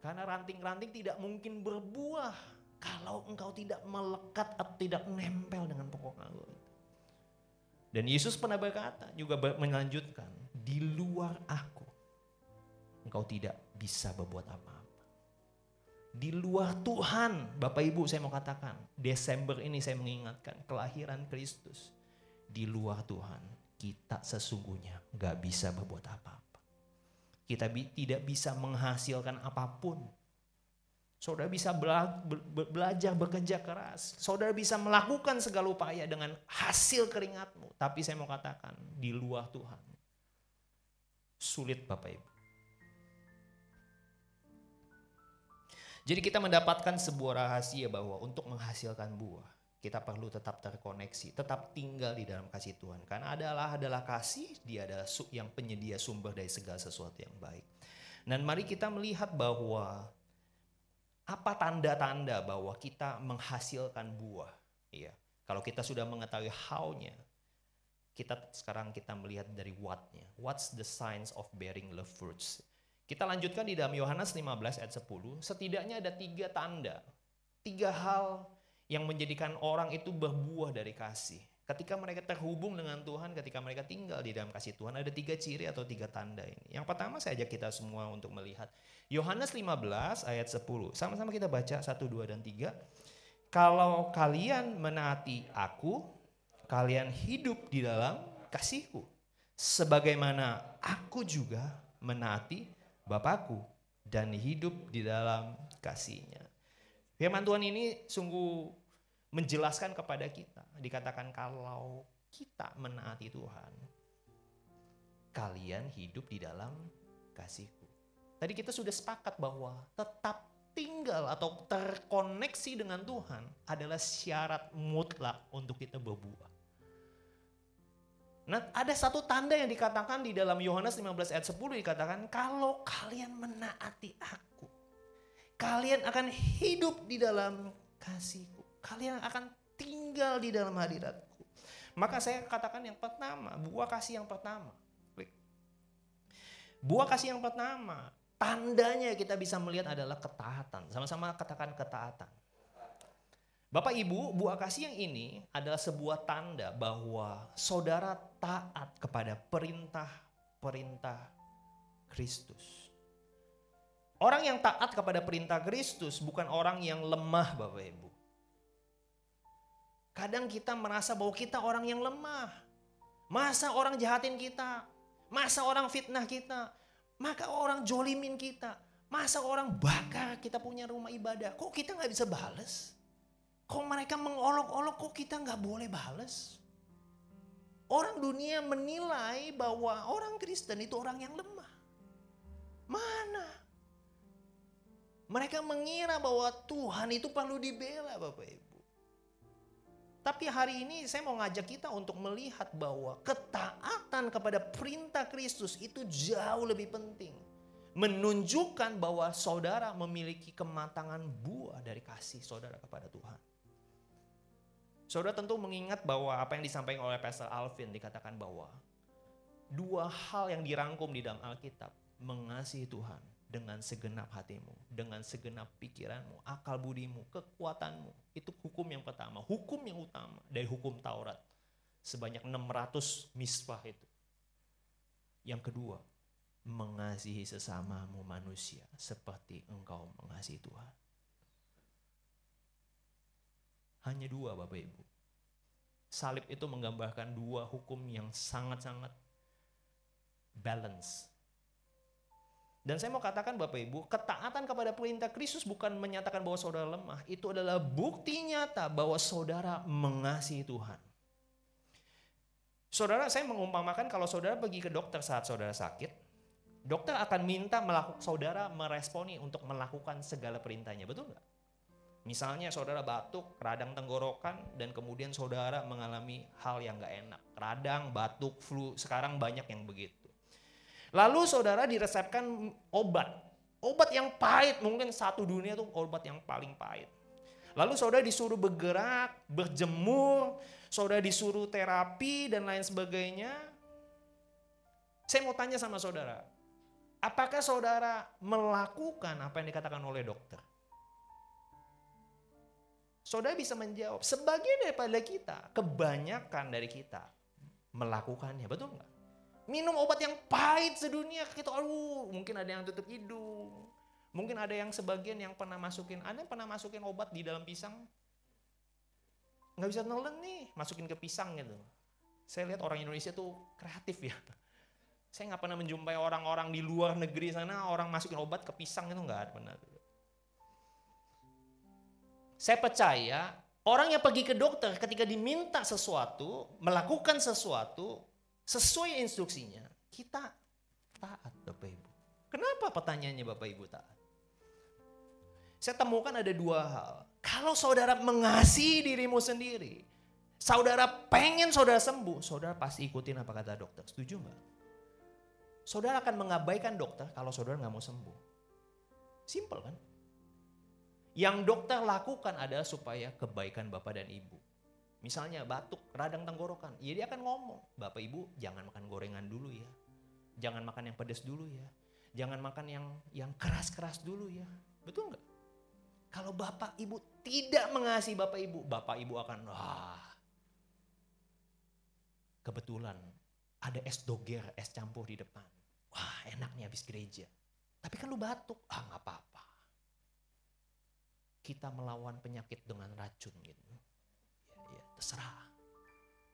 Karena ranting-ranting tidak mungkin berbuah kalau engkau tidak melekat atau tidak nempel dengan pokok anggur itu. Dan Yesus pernah berkata, juga melanjutkan, di luar aku, engkau tidak bisa berbuat apa-apa. Di luar Tuhan, Bapak Ibu saya mau katakan, Desember ini saya mengingatkan kelahiran Kristus. Di luar Tuhan, kita sesungguhnya gak bisa berbuat apa-apa. Kita tidak bisa menghasilkan apapun. Saudara bisa belajar bekerja keras. Saudara bisa melakukan segala upaya dengan hasil keringatmu. Tapi saya mau katakan, di luar Tuhan, sulit Bapak Ibu. Jadi kita mendapatkan sebuah rahasia bahwa untuk menghasilkan buah, kita perlu tetap terkoneksi, tetap tinggal di dalam kasih Tuhan. Karena adalah kasih, Dia adalah yang penyedia sumber dari segala sesuatu yang baik. Dan mari kita melihat bahwa apa tanda-tanda bahwa kita menghasilkan buah. Iya. Kalau kita sudah mengetahui how-nya, sekarang kita melihat dari what-nya. What's the signs of bearing love fruits? Kita lanjutkan di dalam Yohanes 15 ayat 10, setidaknya ada 3 tanda. 3 hal yang menjadikan orang itu berbuah dari kasih. Ketika mereka terhubung dengan Tuhan, ketika mereka tinggal di dalam kasih Tuhan, ada 3 ciri atau 3 tanda ini. Yang pertama saya ajak kita semua untuk melihat. Yohanes 15 ayat 10, sama-sama kita baca 1, 2, dan 3. Kalau kalian menaati aku, kalian hidup di dalam kasihku. Sebagaimana aku juga menaati Bapakku dan hidup di dalam kasih-Nya. Firman Tuhan ini sungguh menjelaskan kepada kita. Dikatakan kalau kita menaati Tuhan, kalian hidup di dalam kasih-Ku. Tadi kita sudah sepakat bahwa tetap tinggal atau terkoneksi dengan Tuhan adalah syarat mutlak untuk kita berbuah. Nah, ada satu tanda yang dikatakan di dalam Yohanes 15 ayat 10 dikatakan, kalau kalian menaati aku, kalian akan hidup di dalam kasih-Ku. Kalian akan tinggal di dalam hadirat-Ku. Maka saya katakan yang pertama, buah kasih yang pertama. Buah kasih yang pertama, tandanya kita bisa melihat adalah ketaatan. Sama-sama katakan ketaatan. Bapak Ibu, buah kasih yang ini adalah sebuah tanda bahwa saudara taat kepada perintah-perintah Kristus. Orang yang taat kepada perintah Kristus bukan orang yang lemah, Bapak Ibu. Kadang kita merasa bahwa kita orang yang lemah. Masa orang jahatin kita? Masa orang fitnah kita? Maka orang jolimin kita? Masa orang bakar kita punya rumah ibadah? Kok kita gak bisa balas? Kok mereka mengolok-olok, kok kita gak boleh balas? Orang dunia menilai bahwa orang Kristen itu orang yang lemah. Mana? Mereka mengira bahwa Tuhan itu perlu dibela, Bapak Ibu. Tapi hari ini saya mau ngajak kita untuk melihat bahwa ketaatan kepada perintah Kristus itu jauh lebih penting. menunjukkan bahwa saudara memiliki kematangan buah dari kasih saudara kepada Tuhan. Saudara tentu mengingat bahwa apa yang disampaikan oleh Pastor Alvin dikatakan bahwa dua hal yang dirangkum di dalam Alkitab, mengasihi Tuhan dengan segenap hatimu, dengan segenap pikiranmu, akal budimu, kekuatanmu. Itu hukum yang pertama, hukum yang utama dari hukum Taurat. Sebanyak 600 misbah itu. Yang kedua, mengasihi sesamamu manusia seperti engkau mengasihi Tuhan. Hanya dua Bapak Ibu. Salib itu menggambarkan dua hukum yang sangat-sangat balance. Dan saya mau katakan Bapak Ibu, ketaatan kepada perintah Kristus bukan menyatakan bahwa saudara lemah. Itu adalah bukti nyata bahwa saudara mengasihi Tuhan. Saudara, saya mengumpamakan kalau saudara pergi ke dokter saat saudara sakit, dokter akan minta saudara meresponi untuk melakukan segala perintahnya, betul nggak? Misalnya saudara batuk, radang tenggorokan, dan kemudian saudara mengalami hal yang nggak enak. Radang, batuk, flu, sekarang banyak yang begitu. Lalu saudara diresepkan obat yang pahit, mungkin satu dunia itu obat yang paling pahit. Lalu saudara disuruh bergerak, berjemur, saudara disuruh terapi dan lain sebagainya. Saya mau tanya sama saudara, apakah saudara melakukan apa yang dikatakan oleh dokter? Saudara bisa menjawab, sebagian daripada kita, kebanyakan dari kita melakukannya, betul nggak? Minum obat yang pahit sedunia, kita mungkin ada yang tutup hidung. Mungkin ada yang sebagian yang pernah masukin, ada yang pernah masukin obat di dalam pisang. Nggak bisa nelen nih, masukin ke pisang gitu. Saya lihat orang Indonesia tuh kreatif ya. Saya nggak pernah menjumpai orang-orang di luar negeri sana, orang masukin obat ke pisang itu nggak ada pernah. Saya percaya orang yang pergi ke dokter ketika diminta sesuatu, melakukan sesuatu sesuai instruksinya, kita taat Bapak Ibu. Kenapa pertanyaannya Bapak Ibu taat? Saya temukan ada dua hal. Kalau saudara mengasihi dirimu sendiri, saudara pengen saudara sembuh, saudara pasti ikutin apa kata dokter. Setuju nggak? Saudara akan mengabaikan dokter kalau saudara nggak mau sembuh. Simple kan? Yang dokter lakukan adalah supaya kebaikan Bapak dan Ibu. Misalnya batuk, radang tenggorokan, ya dia akan ngomong, Bapak Ibu jangan makan gorengan dulu ya. Jangan makan yang pedas dulu ya. Jangan makan yang keras-keras dulu ya. Betul nggak? Kalau Bapak Ibu tidak mengasihi Bapak Ibu akan kebetulan ada es doger, es campur di depan. Wah enak nih habis gereja. Tapi kan lu batuk, nggak apa-apa. Kita melawan penyakit dengan racun gitu. Ya, terserah.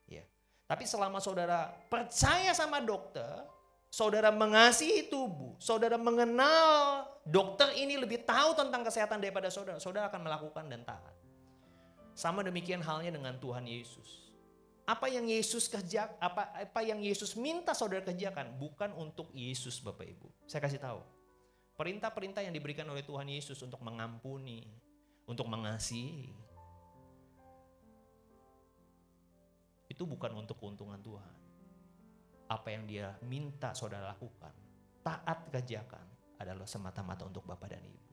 Ya. Tapi selama saudara percaya sama dokter, saudara mengasihi tubuh, saudara mengenal dokter ini lebih tahu tentang kesehatan daripada saudara, saudara akan melakukan dan taat. Sama demikian halnya dengan Tuhan Yesus. Apa yang Yesus kerjakan, apa yang Yesus minta saudara kerjakan, bukan untuk Yesus Bapak Ibu. Saya kasih tahu. Perintah-perintah yang diberikan oleh Tuhan Yesus untuk mengampuni, untuk mengasihi, itu bukan untuk keuntungan Tuhan. Apa yang dia minta saudara lakukan, taat kerjakan, adalah semata-mata untuk Bapak dan Ibu.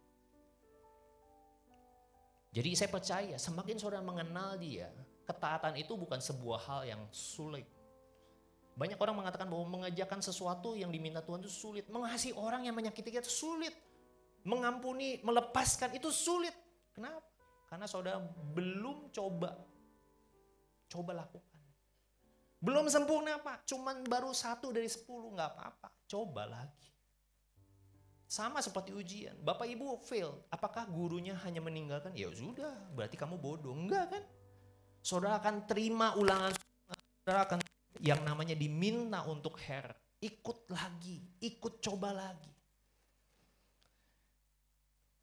Jadi saya percaya semakin saudara mengenal dia, ketaatan itu bukan sebuah hal yang sulit. Banyak orang mengatakan bahwa mengerjakan sesuatu yang diminta Tuhan itu sulit. Mengasihi orang yang menyakiti kita itu sulit. Mengampuni, melepaskan itu sulit. Kenapa? Karena saudara belum coba lakukan. Belum sempurna Pak, cuman baru 1 dari 10, nggak apa-apa. Coba lagi. Sama seperti ujian, Bapak Ibu fail, apakah gurunya hanya meninggalkan? Ya sudah, berarti kamu bodoh. Enggak kan? Saudara akan terima ulangan, saudara akan yang namanya diminta untuk ikut lagi, ikut coba lagi.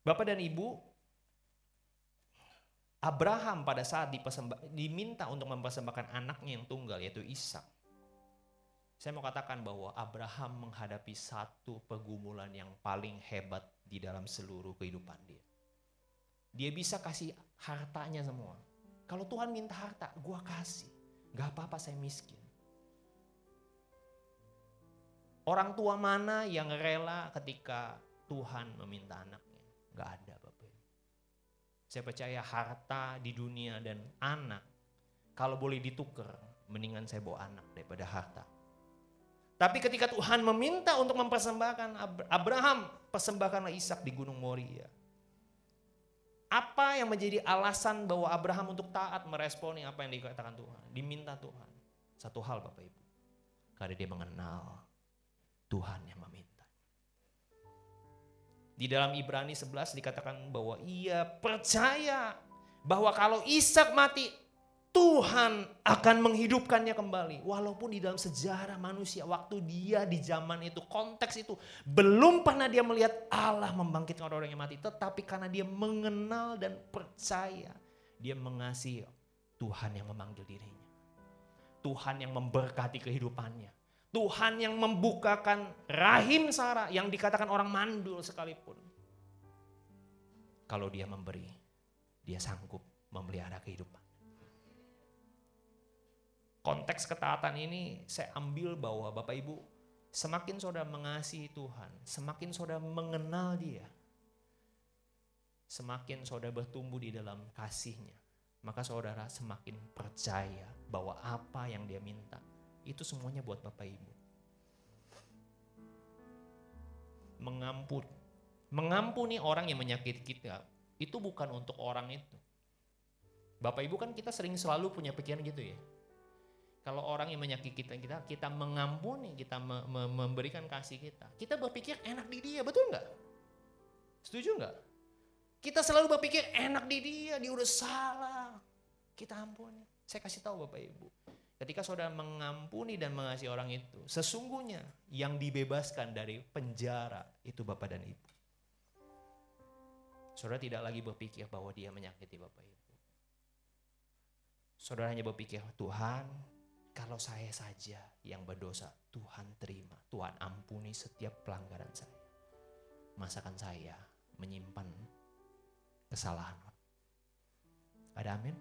Bapak dan Ibu, Abraham pada saat diminta untuk mempersembahkan anaknya yang tunggal yaitu Ishak. Saya mau katakan bahwa Abraham menghadapi satu pergumulan yang paling hebat di dalam seluruh kehidupan dia. Dia bisa kasih hartanya semua. Kalau Tuhan minta harta, gua kasih. Gak apa-apa saya miskin. Orang tua mana yang rela ketika Tuhan meminta anaknya? Gak ada Bapak Ibu. Saya percaya harta di dunia dan anak, kalau boleh ditukar, mendingan saya bawa anak daripada harta. Tapi ketika Tuhan meminta untuk mempersembahkan Abraham, persembahkanlah Ishak di Gunung Moria. Apa yang menjadi alasan bahwa Abraham untuk taat meresponi apa yang dikatakan Tuhan? Diminta Tuhan. Satu hal Bapak Ibu. Karena dia mengenal Tuhan yang meminta. Di dalam Ibrani 11 dikatakan bahwa ia percaya bahwa kalau Ishak mati, Tuhan akan menghidupkannya kembali. Walaupun di dalam sejarah manusia, waktu dia di zaman itu, konteks itu, belum pernah dia melihat Allah membangkitkan orang yang mati. Tetapi karena dia mengenal dan percaya, dia mengasihi Tuhan yang memanggil dirinya. Tuhan yang memberkati kehidupannya. Tuhan yang membukakan rahim Sarah yang dikatakan orang mandul sekalipun. Kalau dia memberi, dia sanggup memelihara kehidupan. Konteks ketaatan ini saya ambil bahwa Bapak Ibu, semakin saudara mengasihi Tuhan, semakin saudara mengenal Dia, semakin saudara bertumbuh di dalam kasih-Nya, maka saudara semakin percaya bahwa apa yang Dia minta, itu semuanya buat Bapak Ibu. Mengampuni orang yang menyakiti kita, itu bukan untuk orang itu. Bapak Ibu kan kita selalu punya pikiran gitu ya. Kalau orang yang menyakiti kita mengampuni, kita memberikan kasih kita. Kita berpikir enak di dia, betul nggak? Setuju nggak? Kita selalu berpikir enak di dia udah salah. Kita ampuni. Saya kasih tahu Bapak Ibu. Ketika saudara mengampuni dan mengasihi orang itu, sesungguhnya yang dibebaskan dari penjara itu Bapak dan Ibu. Saudara tidak lagi berpikir bahwa dia menyakiti Bapak Ibu. Saudara hanya berpikir, Tuhan, kalau saya saja yang berdosa, Tuhan terima, Tuhan ampuni setiap pelanggaran saya. Masakan saya menyimpan kesalahan. Ada amin?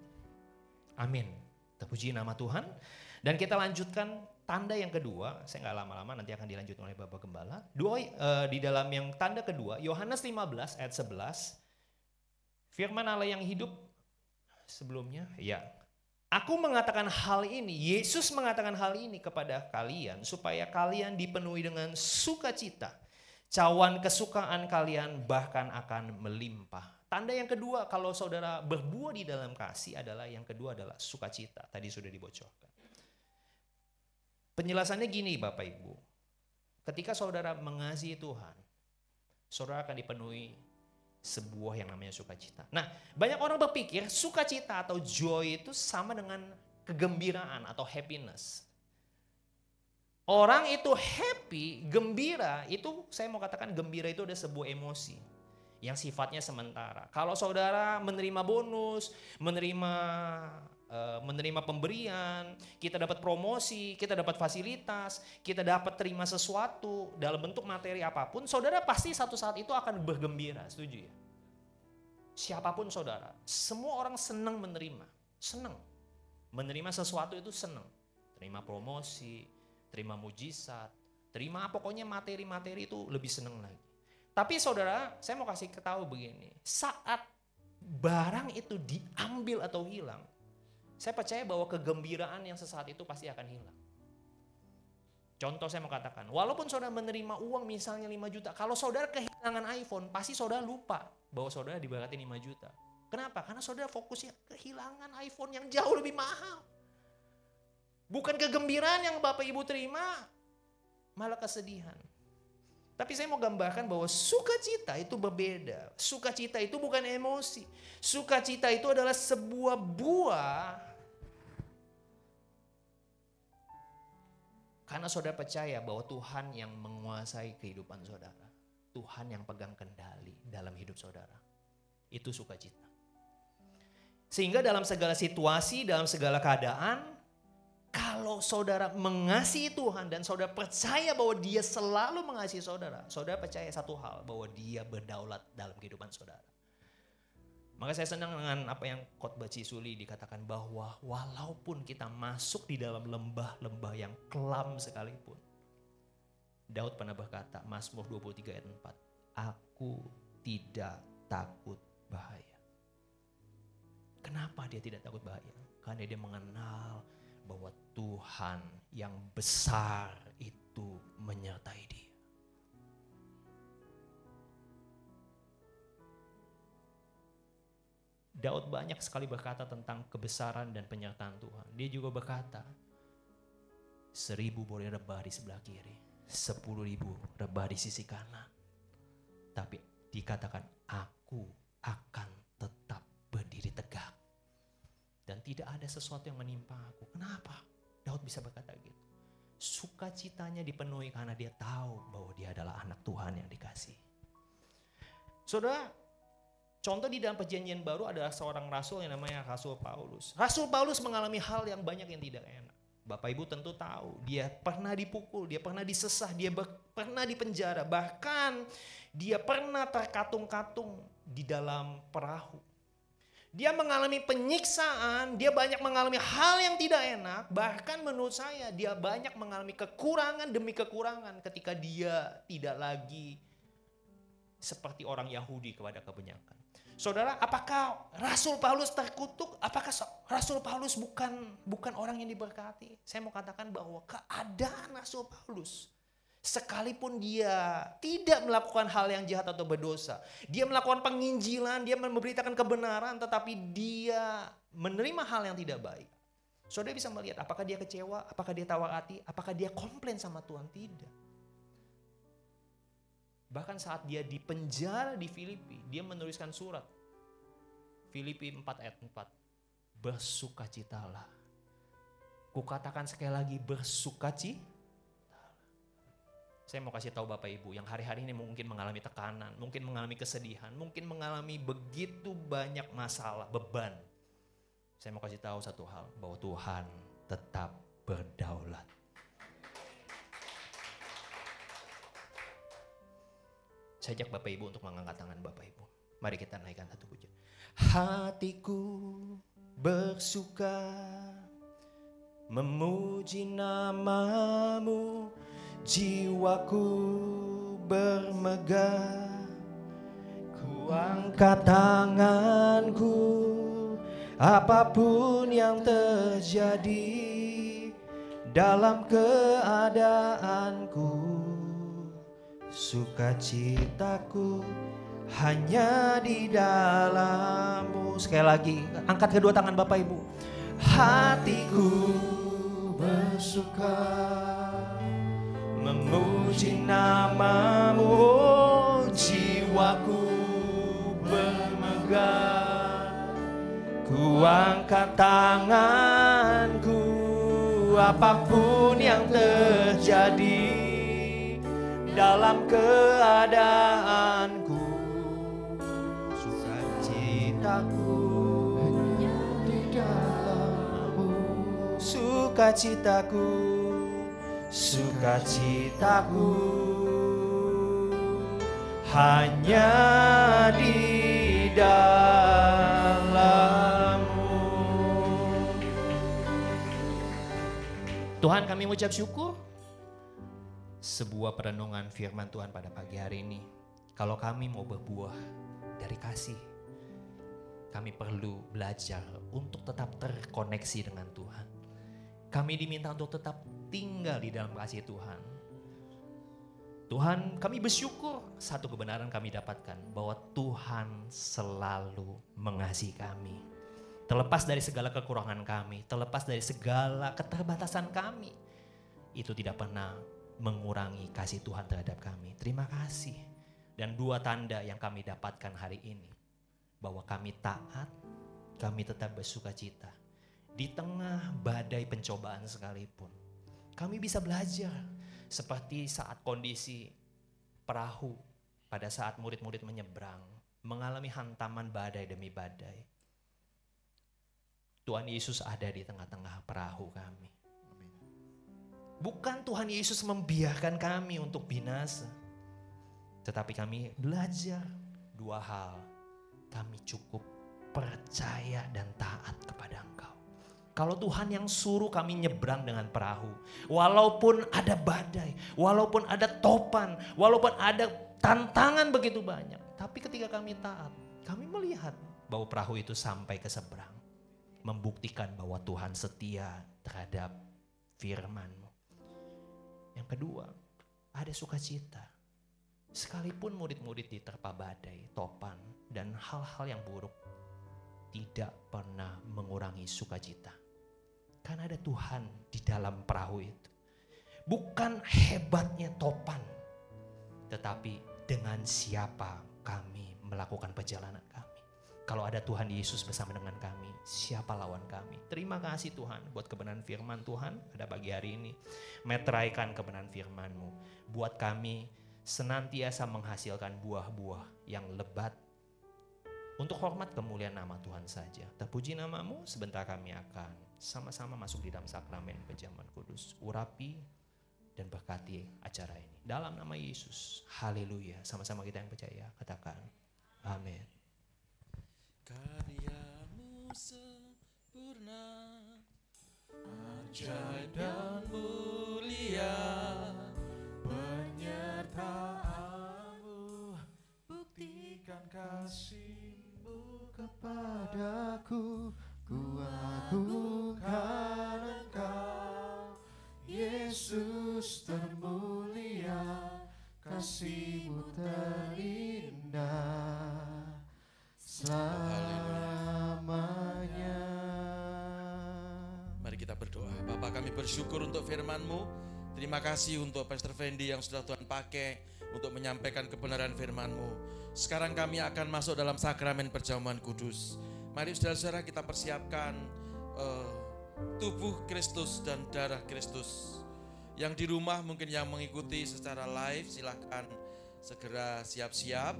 Amin. Terpuji nama Tuhan. Dan kita lanjutkan tanda yang kedua, saya nggak lama-lama nanti akan dilanjutkan oleh Bapak Gembala. Di dalam yang tanda kedua, Yohanes 15 ayat 11, firman Allah yang hidup sebelumnya, ya. Aku mengatakan hal ini, Yesus mengatakan hal ini kepada kalian supaya kalian dipenuhi dengan sukacita. Cawan kesukaan kalian bahkan akan melimpah. Tanda yang kedua kalau saudara berbuah di dalam kasih adalah yang kedua adalah sukacita. Tadi sudah dibocorkan. Penjelasannya gini Bapak Ibu. Ketika saudara mengasihi Tuhan, saudara akan dipenuhi sebuah yang namanya sukacita. Nah, banyak orang berpikir sukacita atau joy itu sama dengan kegembiraan atau happiness. Orang itu happy, gembira, itu saya mau katakan gembira itu ada sebuah emosi yang sifatnya sementara. Kalau saudara menerima bonus, menerima pemberian, kita dapat promosi, kita dapat fasilitas, kita dapat terima sesuatu dalam bentuk materi apapun, saudara pasti satu saat itu akan bergembira, setuju ya? Siapapun saudara, semua orang senang menerima sesuatu itu senang, terima promosi, terima mujizat, terima pokoknya materi-materi itu lebih senang lagi. Tapi saudara, saya mau kasih ketahui begini, saat barang itu diambil atau hilang, saya percaya bahwa kegembiraan yang sesaat itu pasti akan hilang. Contoh saya mau katakan, walaupun saudara menerima uang misalnya 5 juta, kalau saudara kehilangan iPhone, pasti saudara lupa bahwa saudara diberkati 5 juta. Kenapa? Karena saudara fokusnya kehilangan iPhone yang jauh lebih mahal. Bukan kegembiraan yang Bapak Ibu terima, malah kesedihan. Tapi saya mau gambarkan bahwa sukacita itu berbeda. Sukacita itu bukan emosi. Sukacita itu adalah sebuah buah. Karena saudara percaya bahwa Tuhan yang menguasai kehidupan saudara. Tuhan yang pegang kendali dalam hidup saudara. Itu sukacita. Sehingga dalam segala situasi, dalam segala keadaan, kalau saudara mengasihi Tuhan dan saudara percaya bahwa Dia selalu mengasihi saudara, saudara percaya satu hal, bahwa Dia berdaulat dalam kehidupan saudara. Maka saya senang dengan apa yang khotbah Cisuli dikatakan bahwa walaupun kita masuk di dalam lembah-lembah yang kelam sekalipun, Daud pernah berkata, Mazmur 23 ayat 4, aku tidak takut bahaya. Kenapa dia tidak takut bahaya? Karena dia mengenal bahwa Tuhan yang besar itu menyertai dia. Daud banyak sekali berkata tentang kebesaran dan penyertaan Tuhan. Dia juga berkata, 1000 boleh rebah di sebelah kiri, 10.000 rebah di sisi kanan. Tapi dikatakan, aku akan tetap berdiri tegak. Dan tidak ada sesuatu yang menimpa aku. Kenapa Daud bisa berkata gitu? Sukacitanya dipenuhi karena dia tahu bahwa dia adalah anak Tuhan yang dikasihi. Saudara, contoh di dalam perjanjian baru adalah seorang rasul yang namanya Rasul Paulus. Rasul Paulus mengalami hal yang banyak yang tidak enak. Bapak Ibu tentu tahu, dia pernah dipukul, dia pernah disesah, dia pernah dipenjara. Bahkan dia pernah terkatung-katung di dalam perahu. Dia mengalami penyiksaan, dia banyak mengalami hal yang tidak enak. Bahkan menurut saya dia banyak mengalami kekurangan demi kekurangan ketika dia tidak lagi seperti orang Yahudi kepada kebanyakan. Saudara, apakah Rasul Paulus terkutuk? Apakah Rasul Paulus bukan orang yang diberkati? Saya mau katakan bahwa keadaan Rasul Paulus, sekalipun dia tidak melakukan hal yang jahat atau berdosa, dia melakukan penginjilan, dia memberitakan kebenaran, tetapi dia menerima hal yang tidak baik. Saudara bisa melihat apakah dia kecewa, apakah dia tawar hati, apakah dia komplain sama Tuhan? Tidak. Bahkan saat dia dipenjara di Filipi, dia menuliskan surat. Filipi 4 ayat 4. Bersukacitalah. Kukatakan sekali lagi, bersukacitalah. Saya mau kasih tahu Bapak Ibu yang hari-hari ini mungkin mengalami tekanan, mungkin mengalami kesedihan, mungkin mengalami begitu banyak masalah, beban. Saya mau kasih tahu satu hal, bahwa Tuhan tetap berdaulat. Saya ajak Bapak Ibu untuk mengangkat tangan Bapak Ibu. Mari kita naikkan satu pujian. Hatiku bersuka memuji nama-Mu, jiwaku bermegah. Ku angkat tanganku, apapun yang terjadi dalam keadaanku. Sukacitaku hanya di dalam-Mu. Sekali lagi, angkat kedua tangan Bapak Ibu. Hatiku bersuka memuji nama-Mu, jiwaku bermegah. Ku angkat tanganku, apapun yang terjadi dalam keadaanku. Sukacitaku hanya di dalam-Mu. Sukacitaku, sukacitaku hanya di dalam-Mu. Tuhan, kami mengucap syukur sebuah perenungan firman Tuhan pada pagi hari ini. Kalau kami mau berbuah dari kasih, kami perlu belajar untuk tetap terkoneksi dengan Tuhan. Kami diminta untuk tetap tinggal di dalam kasih Tuhan. Tuhan, kami bersyukur satu kebenaran kami dapatkan, bahwa Tuhan selalu mengasihi kami. Terlepas dari segala kekurangan kami, terlepas dari segala keterbatasan kami, itu tidak pernah mengurangi kasih Tuhan terhadap kami. Terima kasih. Dan dua tanda yang kami dapatkan hari ini, bahwa kami taat, kami tetap bersukacita. Di tengah badai pencobaan sekalipun, kami bisa belajar. Seperti saat kondisi perahu, pada saat murid-murid menyeberang, mengalami hantaman badai demi badai. Tuhan Yesus ada di tengah-tengah perahu kami. Bukan Tuhan Yesus membiarkan kami untuk binasa. Tetapi kami belajar dua hal. Kami cukup percaya dan taat kepada Engkau. Kalau Tuhan yang suruh kami nyebrang dengan perahu, walaupun ada badai, walaupun ada topan, walaupun ada tantangan begitu banyak, tapi ketika kami taat, kami melihat bahwa perahu itu sampai ke seberang, membuktikan bahwa Tuhan setia terhadap firman-Mu. Yang kedua, ada sukacita. Sekalipun murid-murid diterpa badai, topan, dan hal-hal yang buruk, tidak pernah mengurangi sukacita. Karena ada Tuhan di dalam perahu itu. Bukan hebatnya topan, tetapi dengan siapa kami melakukan perjalanan kami. Kalau ada Tuhan Yesus bersama dengan kami, siapa lawan kami? Terima kasih Tuhan buat kebenaran firman Tuhan pada pagi hari ini. Meteraikan kebenaran firman-Mu. Buat kami senantiasa menghasilkan buah-buah yang lebat untuk hormat kemuliaan nama Tuhan saja. Terpuji nama-Mu, sebentar kami akan sama-sama masuk di dalam sakramen perjamuan kudus. Urapi dan berkati acara ini. Dalam nama Yesus, haleluya. Sama-sama kita yang percaya, katakan amin. Karyamu sempurna, ajaib dan mulia, penyertaan-Mu buktikan kasih-Mu Kepadaku, ku agungkan Engkau, Yesus termulia, kasih-Mu terindah selamanya. Mari kita berdoa. Bapa, kami bersyukur untuk firman-Mu. Terima kasih untuk Pastor Fendi yang sudah Tuhan pakai untuk menyampaikan kebenaran firman-Mu. Sekarang kami akan masuk dalam sakramen perjamuan kudus. Mari saudara-saudara kita persiapkan tubuh Kristus dan darah Kristus. Yang di rumah mungkin yang mengikuti secara live, silakan segera siap-siap.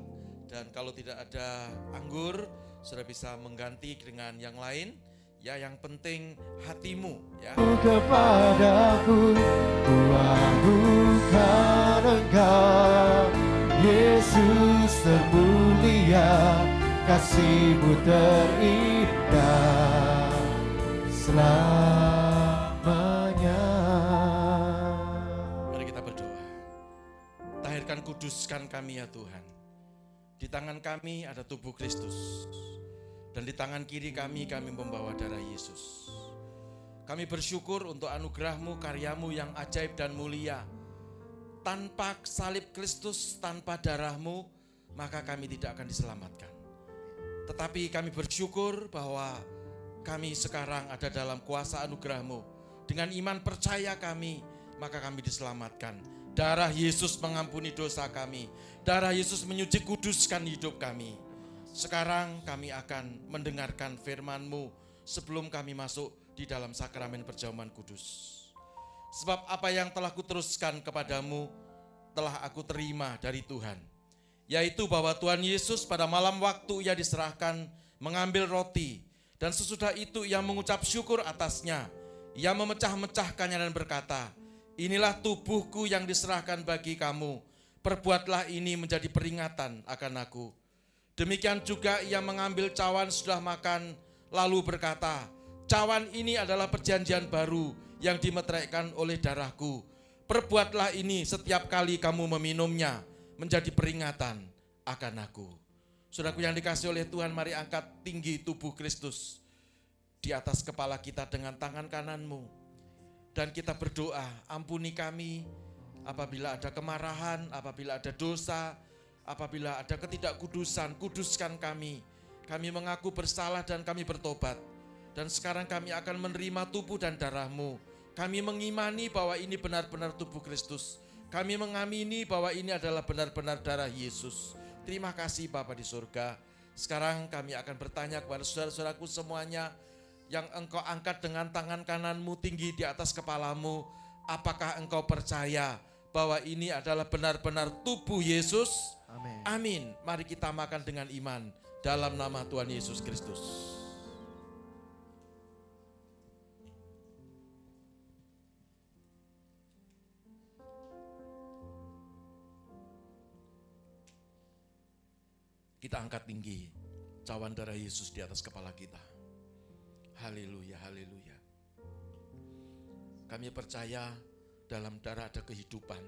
Dan kalau tidak ada anggur, sudah bisa mengganti dengan yang lain. Ya, yang penting hatimu, ya. Kepadaku, ku agungkan Engkau, Yesus termulia, kasih-Mu terindah selamanya. Mari kita berdoa. Tahirkan, kuduskan kami ya Tuhan. Di tangan kami ada tubuh Kristus. Dan di tangan kiri kami membawa darah Yesus. Kami bersyukur untuk anugerah-Mu, karya-Mu yang ajaib dan mulia. Tanpa salib Kristus, tanpa darah-Mu, maka kami tidak akan diselamatkan. Tetapi kami bersyukur bahwa kami sekarang ada dalam kuasa anugerah-Mu. Dengan iman percaya kami, maka kami diselamatkan. Darah Yesus mengampuni dosa kami. Darah Yesus menyuci kuduskan hidup kami. Sekarang kami akan mendengarkan firman-Mu sebelum kami masuk di dalam sakramen perjamuan kudus. Sebab apa yang telah kuteruskan kepadamu telah aku terima dari Tuhan. Yaitu bahwa Tuhan Yesus pada malam waktu Ia diserahkan mengambil roti. Dan sesudah itu Ia mengucap syukur atasnya. Ia memecah-mecahkannya dan berkata, inilah tubuhku yang diserahkan bagi kamu. Perbuatlah ini menjadi peringatan akan aku. Demikian juga Ia mengambil cawan sudah makan, lalu berkata, cawan ini adalah perjanjian baru yang dimeteraikan oleh darahku. Perbuatlah ini setiap kali kamu meminumnya, menjadi peringatan akan aku. Saudaraku yang dikasihi oleh Tuhan, mari angkat tinggi tubuh Kristus di atas kepala kita dengan tangan kananmu. Dan kita berdoa, ampuni kami apabila ada kemarahan, apabila ada dosa, apabila ada ketidakkudusan, kuduskan kami. Kami mengaku bersalah dan kami bertobat. Dan sekarang kami akan menerima tubuh dan darah-Mu. Kami mengimani bahwa ini benar-benar tubuh Kristus. Kami mengamini bahwa ini adalah benar-benar darah Yesus. Terima kasih Bapa di surga. Sekarang kami akan bertanya kepada saudara-saudaraku semuanya yang Engkau angkat dengan tangan kananmu tinggi di atas kepalamu. Apakah engkau percaya bahwa ini adalah benar-benar tubuh Yesus? Amin. Amin. Mari kita makan dengan iman dalam nama Tuhan Yesus Kristus. Kita angkat tinggi cawan darah Yesus di atas kepala kita. Haleluya, haleluya. Kami percaya dalam darah ada kehidupan.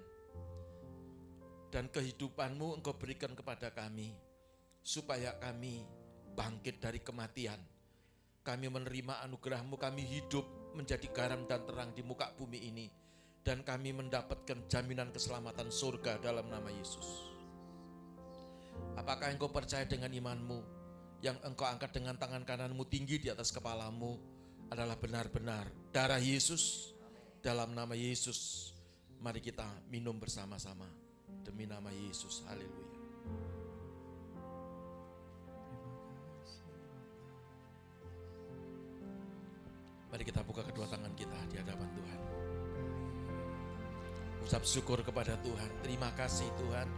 Dan kehidupan-Mu Engkau berikan kepada kami, supaya kami bangkit dari kematian. Kami menerima anugerah-Mu, kami hidup menjadi garam dan terang di muka bumi ini. Dan kami mendapatkan jaminan keselamatan surga dalam nama Yesus. Apakah engkau percaya dengan imanmu, yang engkau angkat dengan tangan kananmu tinggi di atas kepalamu adalah benar-benar darah Yesus? Dalam nama Yesus, mari kita minum bersama-sama. Demi nama Yesus, haleluya. Mari kita buka kedua tangan kita di hadapan Tuhan. Ucap syukur kepada Tuhan. Terima kasih Tuhan.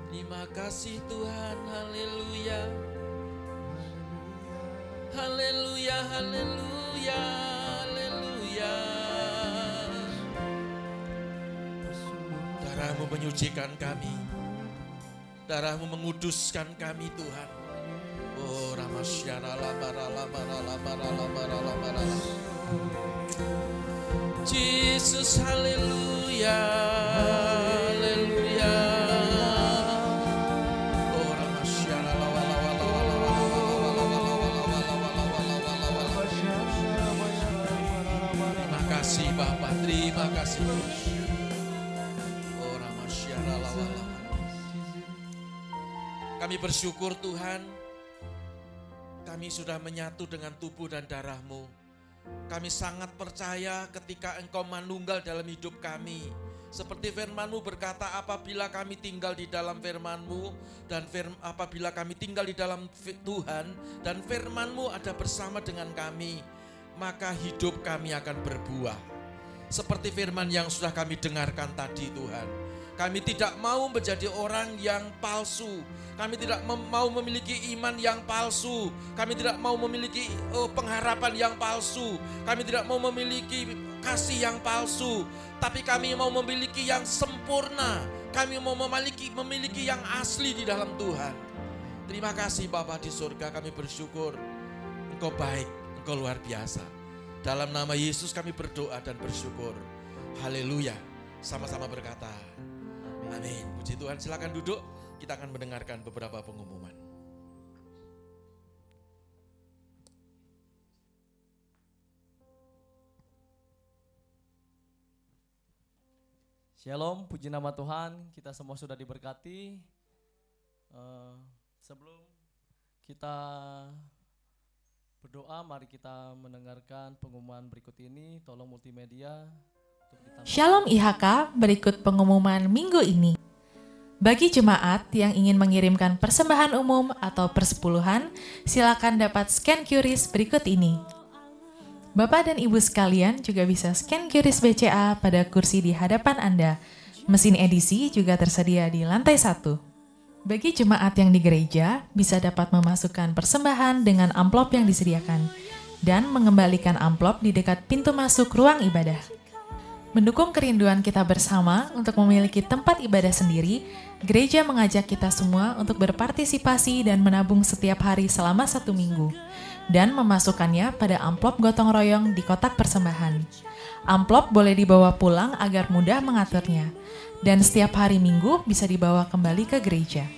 Terima kasih Tuhan, haleluya. Haleluya, haleluya, haleluya. Darah-Mu menyucikan kami. Darah-Mu menguduskan kami Tuhan. Oh, Ramasyana lamara lamara lamara lamara lamara. Jesus, haleluya, haleluya. Oh, Ramasyana lawala wala wala wala. Terima kasih Bapa, terima kasih. Oh, Ramasyana lawala. Kami bersyukur Tuhan, kami sudah menyatu dengan tubuh dan darah-Mu. Kami sangat percaya ketika Engkau manunggal dalam hidup kami. Seperti firman-Mu berkata, apabila kami tinggal di dalam firman-Mu, dan apabila kami tinggal di dalam Tuhan, dan firman-Mu ada bersama dengan kami, maka hidup kami akan berbuah. Seperti firman yang sudah kami dengarkan tadi Tuhan. Kami tidak mau menjadi orang yang palsu. Kami tidak mau memiliki iman yang palsu. Kami tidak mau memiliki pengharapan yang palsu. Kami tidak mau memiliki kasih yang palsu. Tapi kami mau memiliki yang sempurna. Kami mau memiliki yang asli di dalam Tuhan. Terima kasih Bapa di surga, kami bersyukur. Engkau baik, Engkau luar biasa. Dalam nama Yesus kami berdoa dan bersyukur. Haleluya. Sama-sama berkata, amin. Puji Tuhan, silakan duduk. Kita akan mendengarkan beberapa pengumuman. Shalom, puji nama Tuhan. Kita semua sudah diberkati. Sebelum kita berdoa, mari kita mendengarkan pengumuman berikut ini. Tolong multimedia. Shalom IHK, berikut pengumuman minggu ini. Bagi jemaat yang ingin mengirimkan persembahan umum atau persepuluhan, silakan dapat scan QRIS berikut ini. Bapak dan Ibu sekalian juga bisa scan QRIS BCA pada kursi di hadapan Anda. Mesin edisi juga tersedia di lantai 1. Bagi jemaat yang di gereja, bisa dapat memasukkan persembahan dengan amplop yang disediakan dan mengembalikan amplop di dekat pintu masuk ruang ibadah. Mendukung kerinduan kita bersama untuk memiliki tempat ibadah sendiri, gereja mengajak kita semua untuk berpartisipasi dan menabung setiap hari selama 1 minggu, dan memasukkannya pada amplop gotong royong di kotak persembahan. Amplop boleh dibawa pulang agar mudah mengaturnya, dan setiap hari Minggu bisa dibawa kembali ke gereja.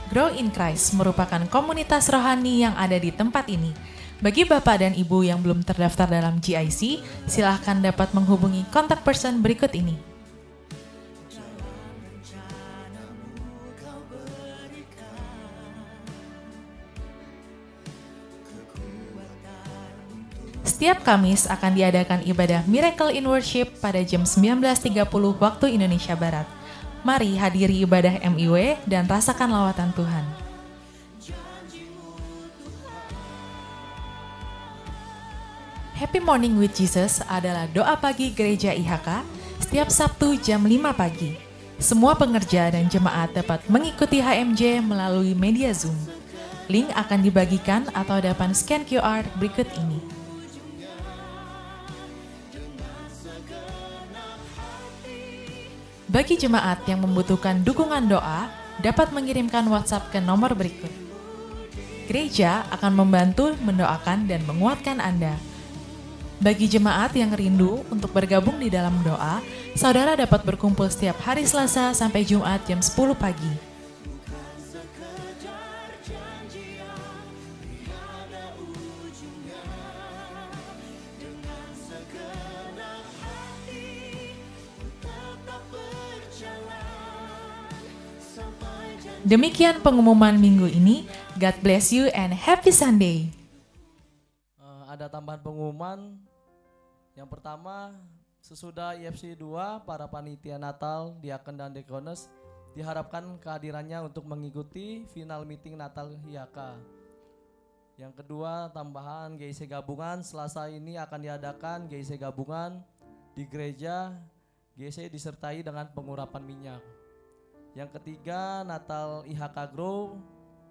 Grow in Christ merupakan komunitas rohani yang ada di tempat ini. Bagi Bapak dan Ibu yang belum terdaftar dalam GIC, silahkan dapat menghubungi kontak person berikut ini. Setiap Kamis akan diadakan ibadah Miracle in Worship pada jam 19.30 waktu Indonesia Barat. Mari hadiri ibadah MIW dan rasakan lawatan Tuhan. Happy Morning with Jesus adalah doa pagi gereja IHK setiap Sabtu jam 5 pagi. Semua pengerja dan jemaat dapat mengikuti HMJ melalui media Zoom. Link akan dibagikan atau dapat scan QR berikut ini. Bagi jemaat yang membutuhkan dukungan doa, dapat mengirimkan WhatsApp ke nomor berikut. Gereja akan membantu mendoakan dan menguatkan Anda. Bagi jemaat yang rindu untuk bergabung di dalam doa, saudara dapat berkumpul setiap hari Selasa sampai Jumat jam 10 pagi. Demikian pengumuman minggu ini. God bless you and happy Sunday. Ada tambahan pengumuman. Yang pertama, sesudah IFC 2, para panitia Natal, diaken dan deaconess diharapkan kehadirannya untuk mengikuti final meeting Natal IHK. Yang kedua, tambahan GIC gabungan. Selasa ini akan diadakan GIC gabungan di gereja. GIC disertai dengan pengurapan minyak. Yang ketiga, Natal IHK Grow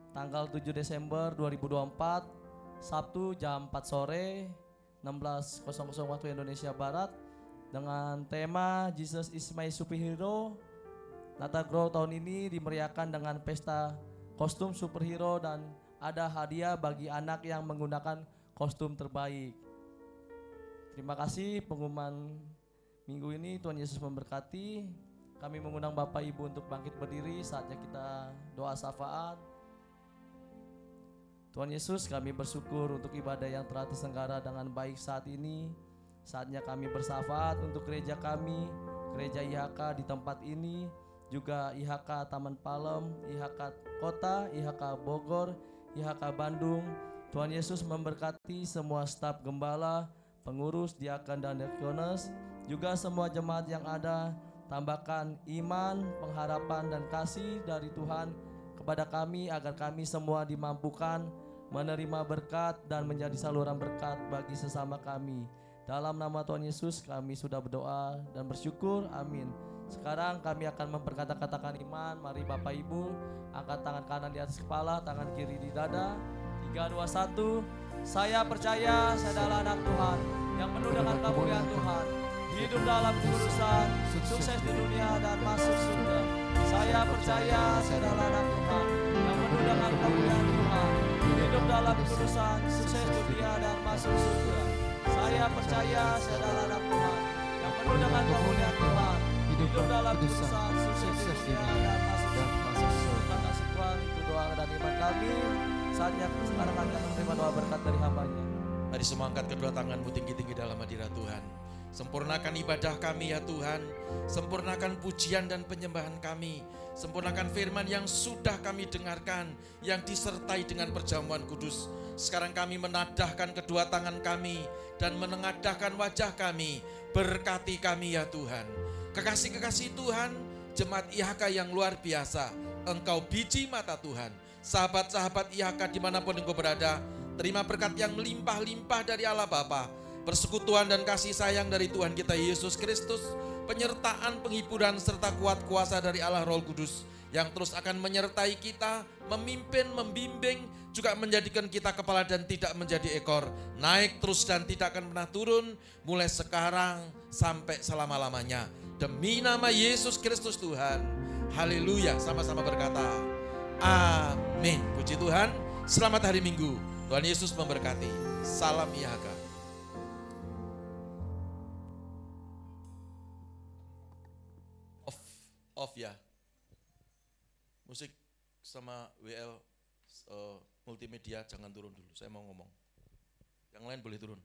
tanggal 7 Desember 2024, Sabtu jam 4 sore, 16.00 waktu Indonesia Barat, dengan tema Jesus is my superhero. Natal Grow tahun ini dimeriahkan dengan pesta kostum superhero dan ada hadiah bagi anak yang menggunakan kostum terbaik. Terima kasih pengumuman minggu ini. Tuhan Yesus memberkati. Kami mengundang Bapak Ibu untuk bangkit berdiri, saatnya kita doa syafaat. Tuhan Yesus, kami bersyukur untuk ibadah yang telah terselenggara dengan baik saat ini. Saatnya kami bersyafaat untuk gereja kami, gereja IHK di tempat ini, juga IHK Taman Palem, IHK Kota, IHK Bogor, IHK Bandung. Tuhan Yesus memberkati semua staf gembala, pengurus, diaken dan deaconess, juga semua jemaat yang ada. Tambahkan iman, pengharapan, dan kasih dari Tuhan kepada kami agar kami semua dimampukan menerima berkat dan menjadi saluran berkat bagi sesama kami. Dalam nama Tuhan Yesus kami sudah berdoa dan bersyukur, amin. Sekarang kami akan memperkatakan iman. Mari Bapak Ibu angkat tangan kanan di atas kepala, tangan kiri di dada. 3, 2, 1. Saya percaya saya adalah anak Tuhan yang penuh dengan kemuliaan Tuhan, hidup dalam kekudusan, sukses di dunia dan masuk surga. Saya percaya saya adalah anak Tuhan yang penuh dengan kemuliaan Tuhan, hidup dalam kekudusan, sukses di dunia dan masuk surga. Saya percaya saya adalah anak Tuhan yang penuh dengan kemuliaan Tuhan, hidup dalam kekudusan, sukses di dunia dan masuk surga. Terima kasih Tuhan, itu doa dan iman kami. Saatnya sekarang kami akan menerima doa berkat dari hamba-Nya. Mari semua angkat kedua tanganmu tinggi-tinggi dalam hadirat Tuhan. Sempurnakan ibadah kami ya Tuhan. Sempurnakan pujian dan penyembahan kami. Sempurnakan firman yang sudah kami dengarkan, yang disertai dengan perjamuan kudus. Sekarang kami menadahkan kedua tangan kami dan menengadahkan wajah kami. Berkati kami ya Tuhan. Kekasih-kekasih Tuhan, jemaat IHK yang luar biasa. Engkau biji mata Tuhan. Sahabat-sahabat IHK dimanapun engkau berada, terima berkat yang melimpah-limpah dari Allah Bapa, persekutuan dan kasih sayang dari Tuhan kita Yesus Kristus, penyertaan, penghiburan, serta kuat kuasa dari Allah Roh Kudus, yang terus akan menyertai kita, memimpin, membimbing, juga menjadikan kita kepala dan tidak menjadi ekor, naik terus dan tidak akan pernah turun, mulai sekarang sampai selama-lamanya. Demi nama Yesus Kristus Tuhan, haleluya, sama-sama berkata, amin. Puji Tuhan, selamat hari Minggu. Tuhan Yesus memberkati. Salam IHK. Off ya. Musik sama WL multimedia jangan turun dulu. Saya mau ngomong. Yang lain boleh turun.